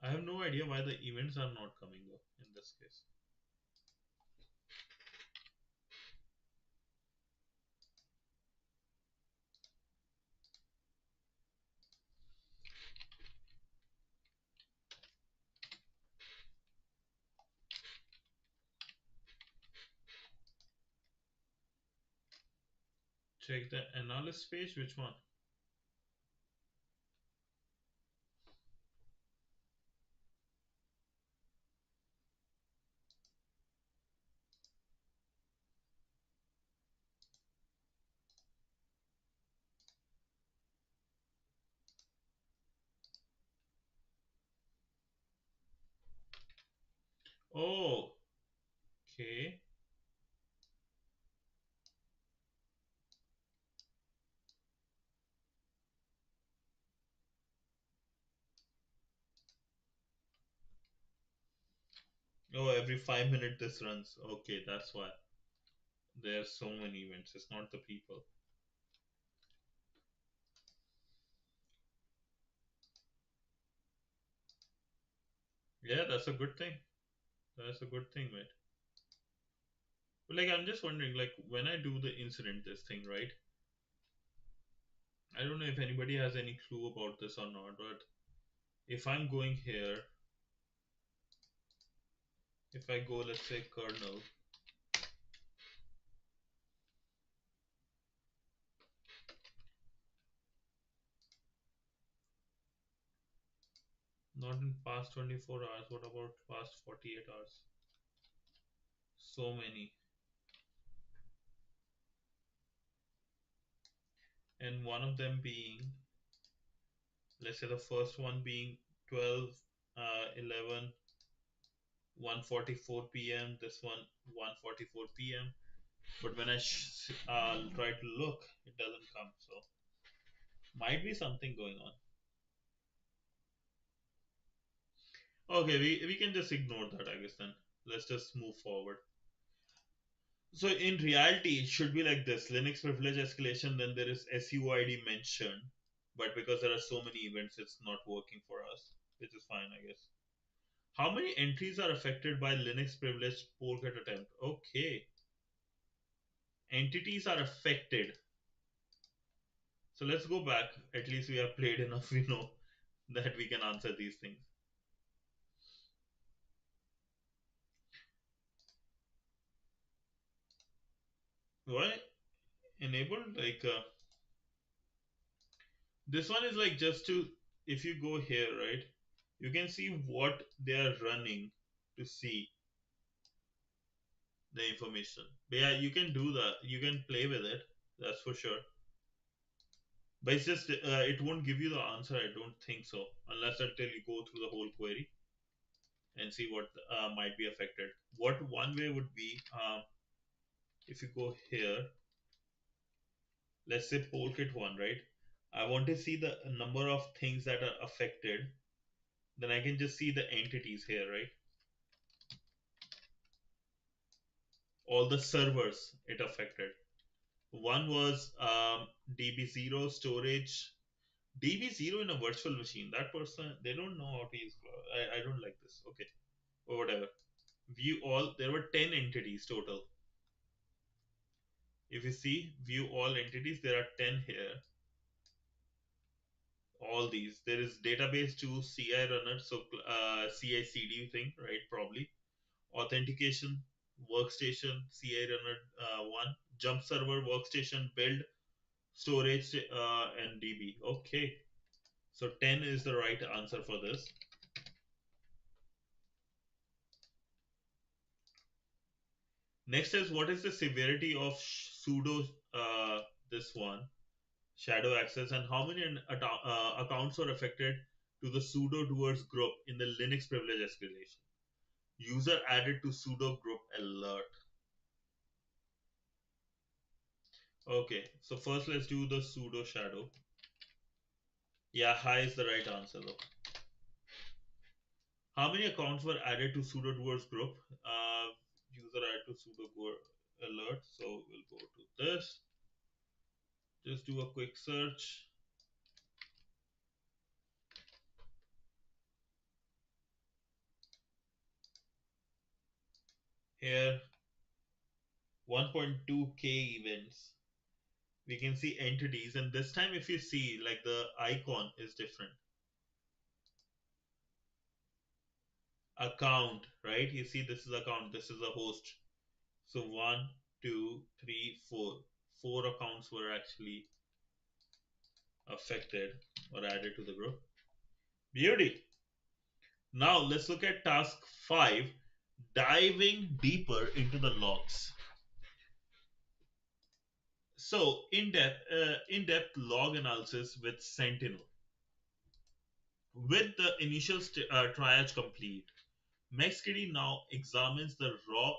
I have no idea why the events are not coming though in this case. Check the analyst page. Which one? Oh, okay. Oh, every 5 minutes this runs. Okay, that's why. There's so many events. It's not the people. Yeah, that's a good thing. That's a good thing, mate. But like, I'm just wondering, like, when I do the incident, this thing, right? I don't know if anybody has any clue about this or not, but if I'm going here, if I go, let's say, kernel, not in past 24 hours, what about past 48 hours? So many. And one of them being, let's say the first one being 12, 11, 1:44 p.m. This one 1:44 p.m. But when I try to look, it doesn't come. So might be something going on. Okay, we can just ignore that, I guess. Then let's just move forward. So in reality, it should be like this: Linux privilege escalation. Then there is SUID mentioned, but because there are so many events, it's not working for us, which is fine, I guess. How many entries are affected by Linux privilege polecat attempt? Okay, entities are affected. So let's go back. At least we have played enough. We know that we can answer these things. Why enabled? Like this one is like just to, if you go here, right, you can see what they are running to see the information. But yeah, you can do that. You can play with it. That's for sure. But it's just it won't give you the answer. I don't think so, unless until you go through the whole query and see what might be affected. What one way would be, if you go here, let's say pollkit one, right? I want to see the number of things that are affected. Then I can just see the entities here, right? All the servers it affected. One was DB0 storage. DB0 in a virtual machine. That person, they don't know how to use cloud. I don't like this. Okay, or whatever. View all. There were 10 entities total. If you see view all entities, there are 10 here. All these. There is database to CI runner, so CI CD thing, right? Probably authentication workstation CI runner 1, jump server workstation build storage and DB. Okay, so 10 is the right answer for this. Next is, what is the severity of sudo this one shadow access, and how many accounts are affected to the sudo doers group in the Linux privilege escalation? User added to sudo group alert. Okay, so first let's do the sudo shadow. Yeah, high is the right answer though. How many accounts were added to sudo doers group? User added to sudo alert. So we'll go to this. Just do a quick search. Here 1.2k events. We can see entities, and this time if you see, like, the icon is different. Account, right? You see, this is account, this is a host. So one, two, three, four. Four accounts were actually affected or added to the group. Beauty. Now let's look at task 5, diving deeper into the logs. So in-depth log analysis with Sentinel. With the initial triage complete, MaxKitty now examines the raw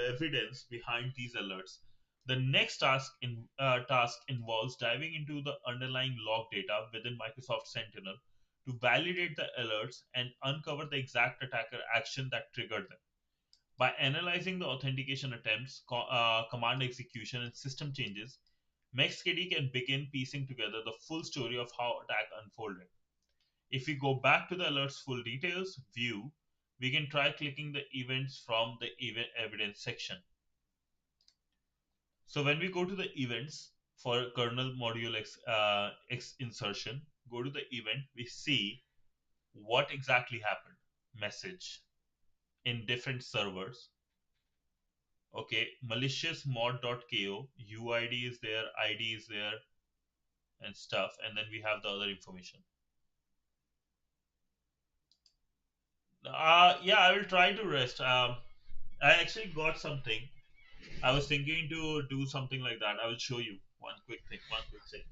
evidence behind these alerts. The next task involves diving into the underlying log data within Microsoft Sentinel to validate the alerts and uncover the exact attacker action that triggered them. By analyzing the authentication attempts, command execution, and system changes, MaxKitty can begin piecing together the full story of how attack unfolded. If we go back to the alerts full details view, we can try clicking the events from the event evidence section. So when we go to the events for kernel module X insertion, go to the event, we see what exactly happened. Message in different servers. Okay, malicious mod.ko, UID is there, ID is there, and stuff, and then we have the other information. Yeah, I will try to rest. I actually got something. I was thinking to do something like that. I will show you one quick thing. One quick thing.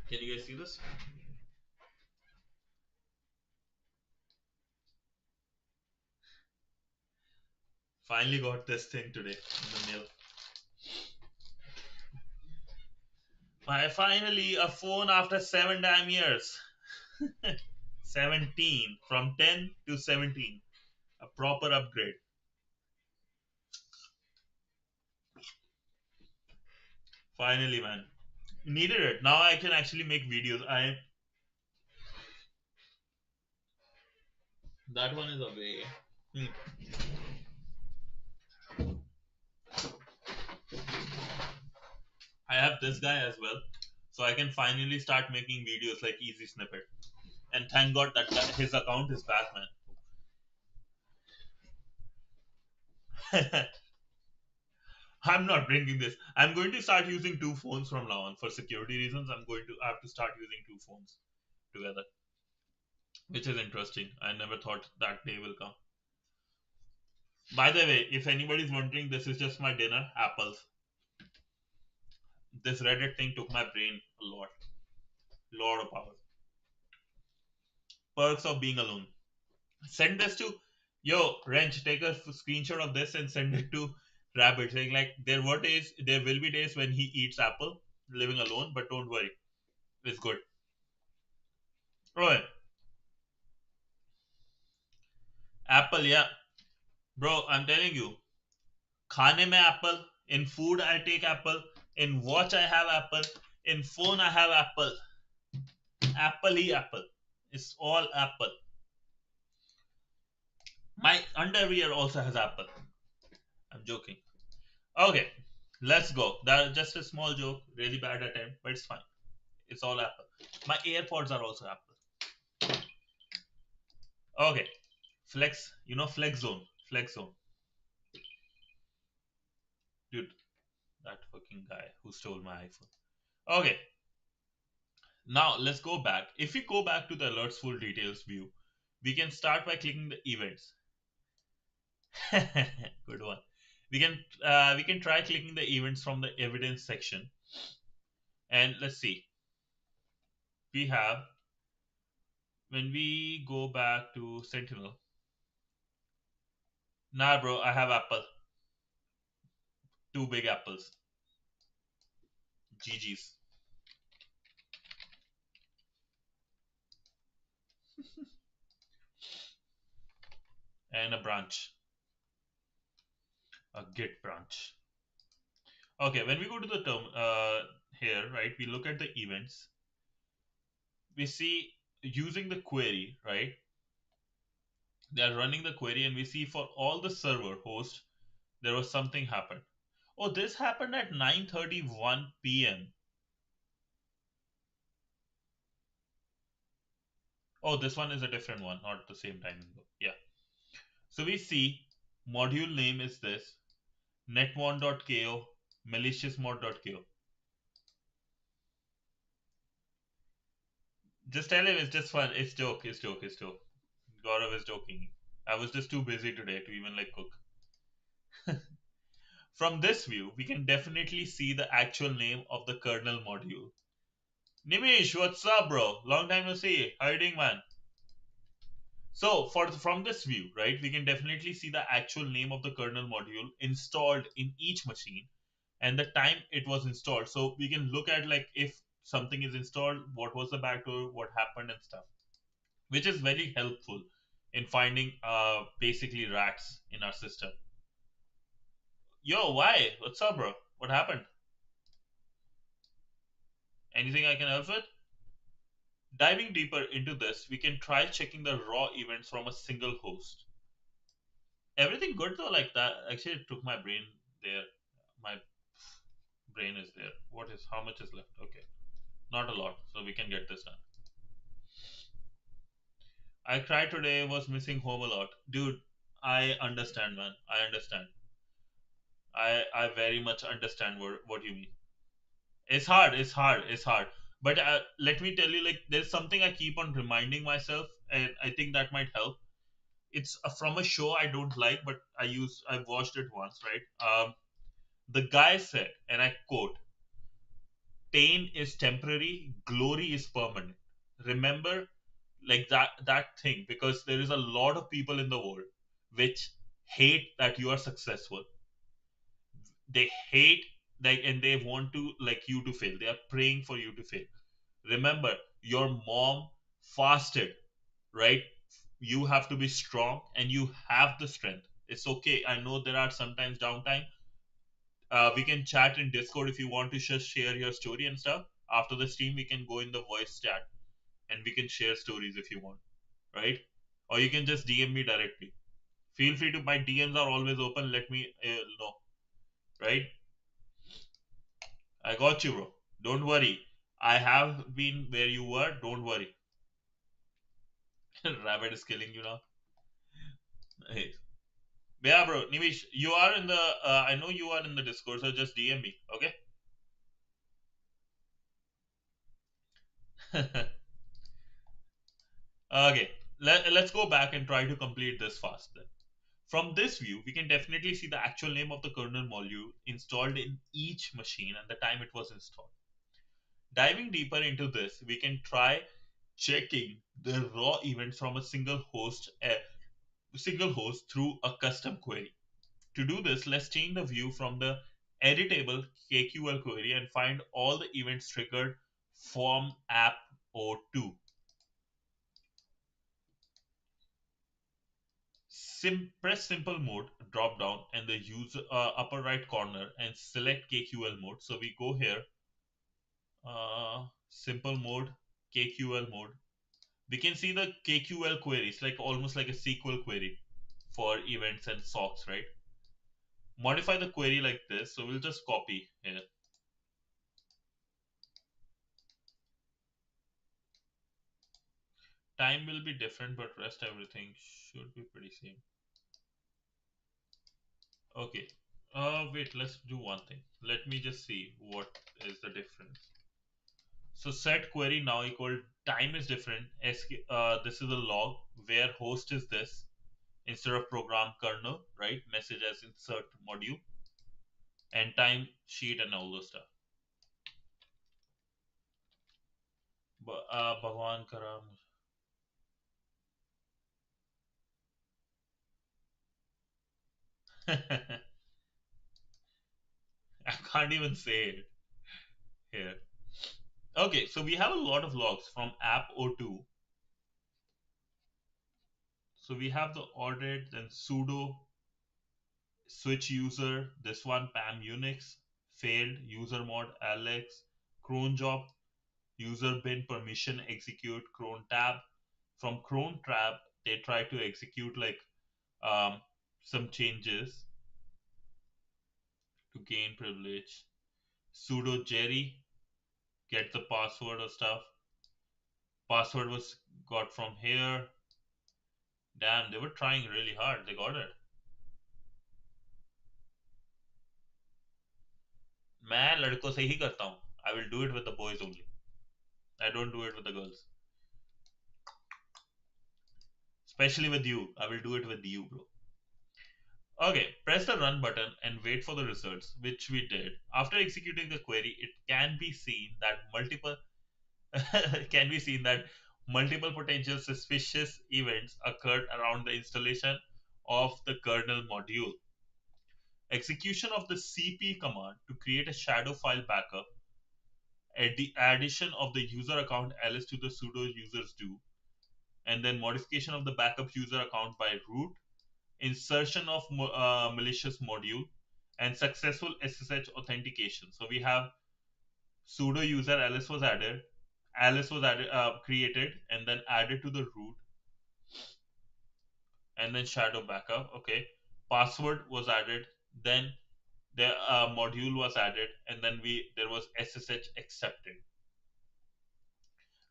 Can you guys see this? Finally got this thing today in the mail. I finally a phone after 7 damn years. 17 from 10 to 17. A proper upgrade. Finally, man. Needed it. Now I can actually make videos. That one is away. I have this guy as well, so I can finally start making videos like Easy Snippet. And thank God that his account is back, man. I'm not bringing this. I'm going to start using two phones from now on for security reasons. I have to start using two phones together, which is interesting. I never thought that day will come. By the way, if anybody's wondering, this is just my dinner, apples. This Reddit thing took my brain a lot of hours. Perks of being alone. Send this to Wrench. Take a screenshot of this and send it to Rabbit, saying like there will be days when he eats apple, living alone, but don't worry, it's good. Right. Apple, yeah. Bro, I'm telling you, खाने में apple, in food I take apple, in watch I have apple, in phone I have apple. Apple he apple. It's all apple. My underwear also has apple. I'm joking. Okay, let's go. That just a small joke, really bad attempt, but it's fine. It's all apple. My AirPods are also apple. Okay, flex. Flex zone. Flex zone. Dude, that fucking guy who stole my iPhone. Okay, now let's go back. If we go back to the alerts full details view, we can start by clicking the events. Good one. We can try clicking the events from the evidence section, and let's see. We have, when we go back to Sentinel. Nah, bro, I have apple. Two big apples. GG's. And a branch. A Git branch. Okay, when we go to the term, here, right, we look at the events, we see using the query, right? They are running the query, and we see for all the server host, there was something happened. Oh, this happened at 9:31 p.m. Oh, this one is a different one, not the same timing though. Yeah. So we see module name is this netmon.ko maliciousmod.ko. Just tell him it's just fun. It's joke. It's joke. It's joke. Gaurav is joking. I was just too busy today to even like cook. From this view, we can definitely see the actual name of the kernel module. Nimish, what's up, bro? Long time no see. How you doing, man? So, from this view, right, we can definitely see the actual name of the kernel module installed in each machine and the time it was installed. So we can look at like if something is installed, what was the backdoor, what happened, and stuff, which is very helpful in finding basically rats in our system. Yo, why? What's up, bro? What happened? Anything I can help with? Diving deeper into this, we can try checking the raw events from a single host. Everything good though, like that. Actually, it took my brain there. My brain is there. What is, how much is left? Okay, not a lot, so we can get this done. I cried today, was missing home a lot. Dude, I understand, man. I understand. I very much understand what you mean. It's hard, it's hard, it's hard. But let me tell you, like, there's something I keep on reminding myself, and I think that might help. It's from a show I don't like, but I watched it once, right? The guy said, and I quote, pain is temporary, glory is permanent. Remember, like that thing, because there is a lot of people in the world which hate that you are successful. They hate, like, and they want to like you to fail. They are praying for you to fail. Remember, your mom fasted, right? You have to be strong, and you have the strength. It's okay. I know there are sometimes downtime. We can chat in Discord if you want to just share your story and stuff. After the stream, we can go in the voice chat and we can share stories if you want, right? Or you can just DM me directly. Feel free to. My DMs are always open. Let me know, right? I got you, bro. Don't worry. I have been where you were. Don't worry. Rabbit is killing you now. Hey. Yeah, bro. Nimish, you are in the. I know you are in the Discord, so just DM me, okay? Okay. Let's go back and try to complete this fast then. From this view, we can definitely see the actual name of the kernel module installed in each machine and the time it was installed. Diving deeper into this, we can try checking the raw events from a single host through a custom query. To do this, let's change the view from the editable KQL query and find all the events triggered from app O2. Press simple mode drop down in the user upper right corner and select KQL mode. So we go here, simple mode, KQL mode. We can see the KQL queries, like almost like a SQL query for events and SOCs, right? Modify the query like this. So we'll just copy here. Time will be different, but rest everything should be pretty same. Okay. Wait, let's do one thing. Let me just see what is the difference. So set query now equal time is different. This is a log where host is this instead of program kernel, right? Message as insert module and time sheet and all those stuff. Bhagwan Karam. I can't even say it here. Okay, so we have a lot of logs from app O2. So we have the audit, then sudo switch user, this one PAM Unix, failed user mod Alex, cron job, user bin permission execute cron tab. From cron tab, they try to execute like um, some changes to gain privilege. Sudo Jerry, get the password or stuff. Password was got from here. Damn, they were trying really hard. They got it. मैं लड़कों से ही करता हूँ. I will do it with the boys only. I don't do it with the girls. Especially with you. I will do it with you, bro. Okay, press the run button and wait for the results, which we did. After executing the query, it can be seen that multiple can be seen that multiple potential suspicious events occurred around the installation of the kernel module. Execution of the cp command to create a shadow file backup, the addition of the user account ls to the sudo users do, and then modification of the backup user account by root, insertion of malicious module, and successful SSH authentication. So we have sudo user ls was added, created and then added to the root, and then shadow backup. Okay, password was added, then the module was added, and then we there was SSH accepted.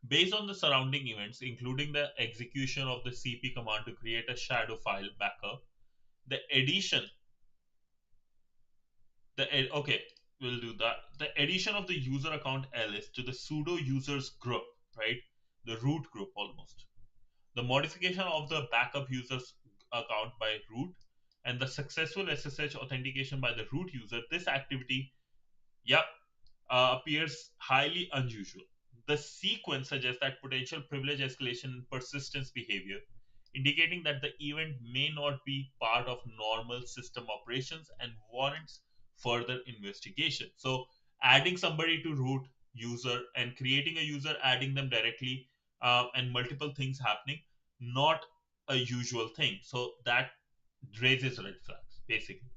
Based on the surrounding events, including the execution of the cp command to create a shadow file backup, the addition okay, we'll do that. The addition of the user account ls to the sudo users group, right? The root group almost. The modification of the backup users account by root, and the successful SSH authentication by the root user. This activity, yep, appears highly unusual. The sequence suggests that potential privilege escalation and persistence behavior, indicating that the event may not be part of normal system operations and warrants further investigation. So, adding somebody to root user and creating a user, adding them directly, and multiple things happening, not a usual thing. So, that raises red flags, basically.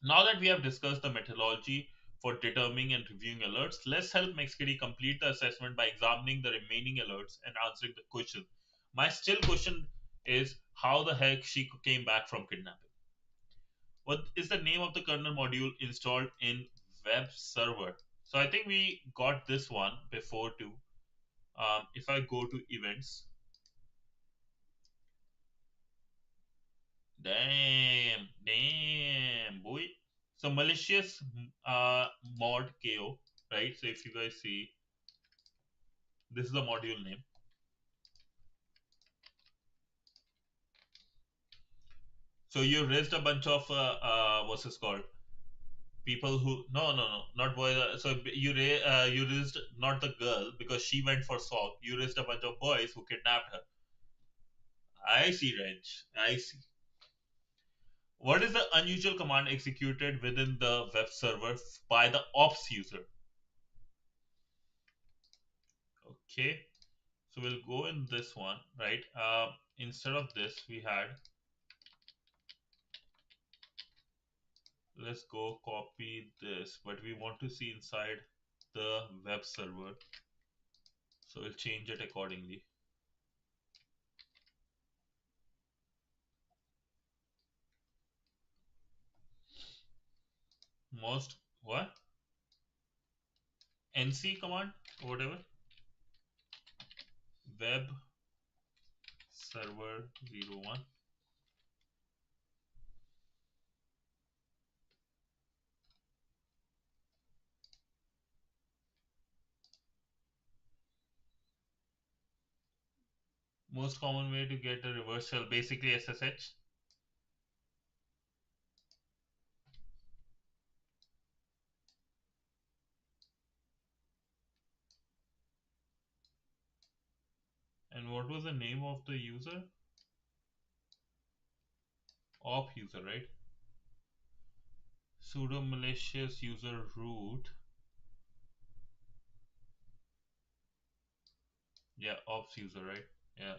Now that we have discussed the methodology for determining and reviewing alerts, let's help MaxKitty complete the assessment by examining the remaining alerts and answering the question. My still question is how the heck she came back from kidnapping? What is the name of the kernel module installed in web server? So I think we got this one before too. If I go to events, damn, boy. So malicious mod KO, right? So if you guys see, this is the module name. So you raised a bunch of what's this called? People who no not boys. So you raised not the girl because she went for SOC. You raised a bunch of boys who kidnapped her. I see, Reg. I see. What is the unusual command executed within the web server by the ops user? Okay, so we'll go in this one, right? Instead of this, we had, let's go copy this, but we want to see inside the web server, so we'll change it accordingly. Most what? NC command or whatever. Web server 01. Most common way to get a reversal, basically SSH. And what was the name of the user? Op user, right? Sudo malicious user root. Yeah, ops user, right? Yeah.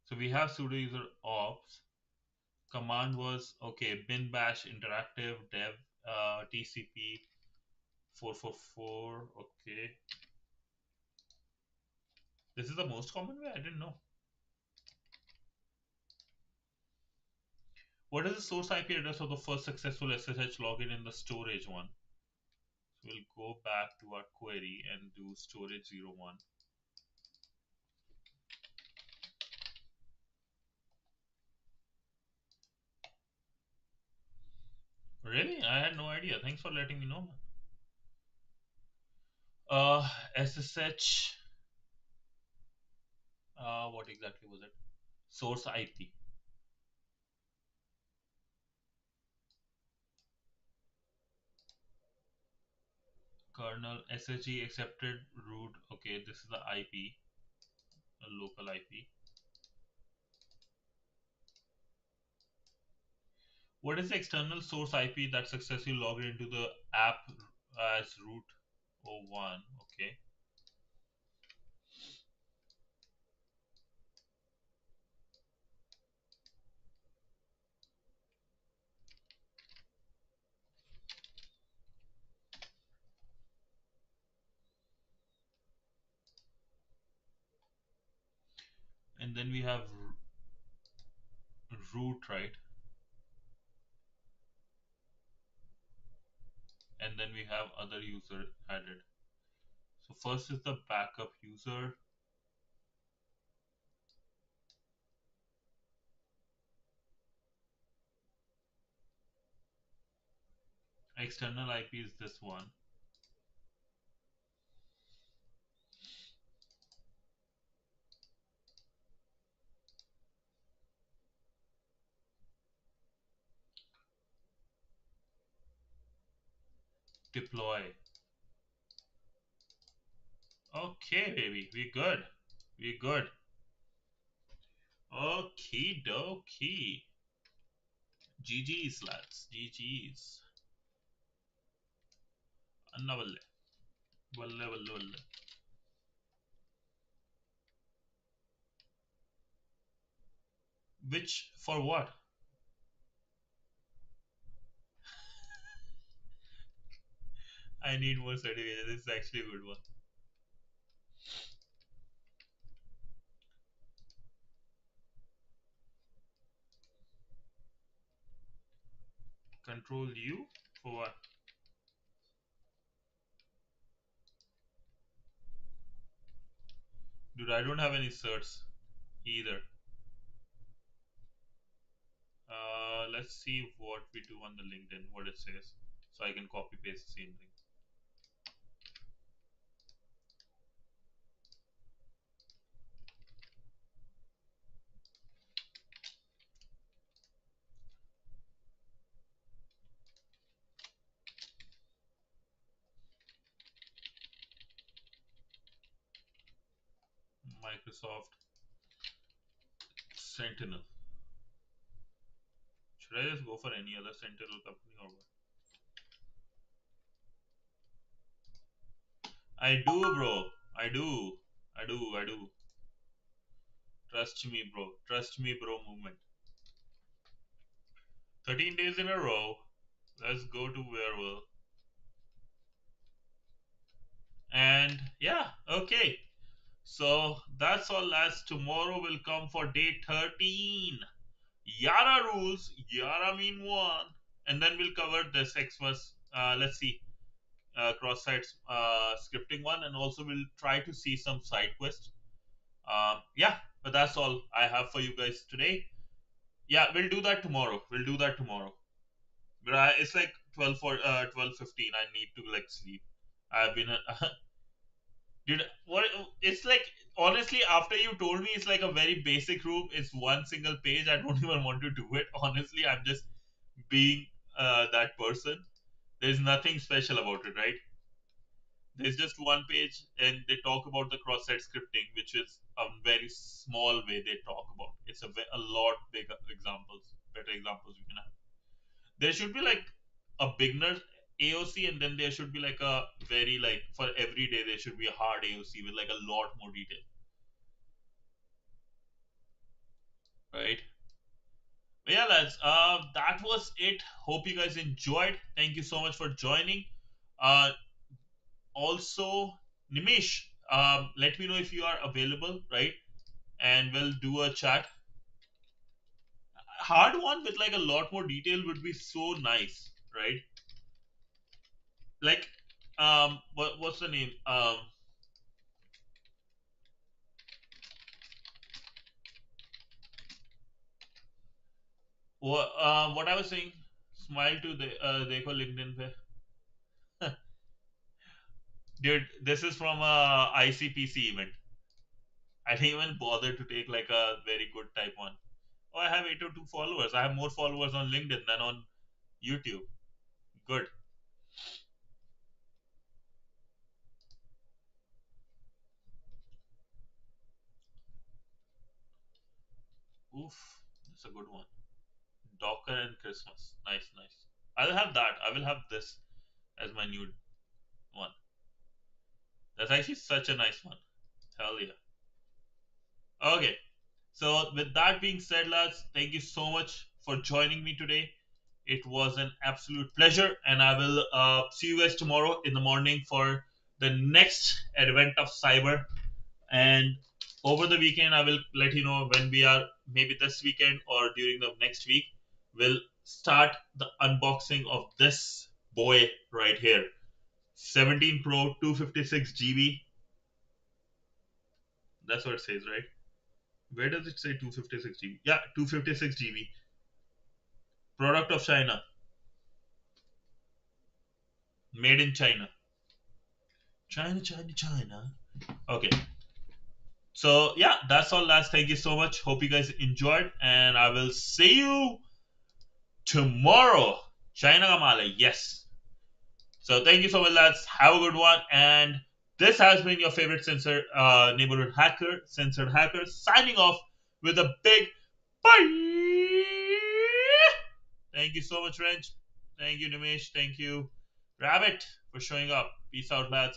So we have sudo user ops. Command was okay. Bin bash interactive dev tcp 444. Okay. This is the most common way? I didn't know. What is the source IP address of the first successful SSH login in the storage one? So we'll go back to our query and do storage 01. Really? I had no idea. Thanks for letting me know, man. SSH. What exactly was it? Source IP. Kernel SSG accepted root. Okay, this is the IP, a local IP. What is the external source IP that successfully logged into the app as root 01? Okay. And then we have root, right? And then we have other user added. So first is the backup user. External IP is this one. Deploy. Okay, baby, we good. We good. Okie dokie. GG's, lads. GG's. Anna valle. Valle, valle, valle. Which, for what? I need more certification. This is actually a good one. Control U for what? Dude, I don't have any certs either. Let's see what we do on the LinkedIn, what it says. So I can copy paste the same thing. Microsoft Sentinel. Should I just go for any other Sentinel company or what? I do, bro. I do. I do. I do. Trust me, bro. Trust me, bro. Movement. 13 days in a row. Let's go to Werewolf. And yeah, okay. So that's all, lads. Tomorrow will come for day 13. Yara rules. Yara mean one. And then we'll cover this Xmas. Let's see. Cross-site scripting one. And also we'll try to see some side quests. Yeah, but that's all I have for you guys today. Yeah, we'll do that tomorrow. We'll do that tomorrow. But it's like 12:15. I need to like sleep. I've been dude. What? It's like honestly, after you told me, it's like a very basic room. It's one single page. I don't even want to do it. Honestly, I'm just being that person. There's nothing special about it, right? There's just one page, and they talk about the cross-site scripting, which is a very small way they talk about. It's a lot bigger examples, better examples we can have. There should be like a beginner AOC, and then there should be like a very like for every day there should be a hard AOC with like a lot more detail, right? But yeah, lads, that was it. Hope you guys enjoyed. Thank you so much for joining. Uh, also, Nimish, let me know if you are available, right? And we'll do a chat. Hard one with like a lot more detail would be so nice, right? Like, what's the name? What I was saying, smile to the देखो LinkedIn पे. Dude, this is from a ICPC event. I didn't even bother to take like a very good type one. Oh, I have 802 followers. I have more followers on LinkedIn than on YouTube. Good. Oof, that's a good one. Docker and Christmas. Nice, nice. I'll have that. I will have this as my new one. That's actually such a nice one. Hell yeah. Okay. So, with that being said, lads, thank you so much for joining me today. It was an absolute pleasure, and I will see you guys tomorrow in the morning for the next Advent of Cyber. And over the weekend, I will let you know when we are, maybe this weekend or during the next week, we'll start the unboxing of this boy right here, 17 Pro 256 GB. That's what it says, right? Where does it say 256 GB? Yeah, 256 GB. Product of China, made in China. China, China, China. Okay. So yeah, that's all, lads. Thank you so much. Hope you guys enjoyed, and I will see you tomorrow. China Kamala, yes. So thank you so much, lads. Have a good one. And this has been your favorite neighborhood hacker, censored hacker, signing off with a big bye. Thank you so much, Wrench. Thank you, Nimesh. Thank you, Rabbit, for showing up. Peace out, lads.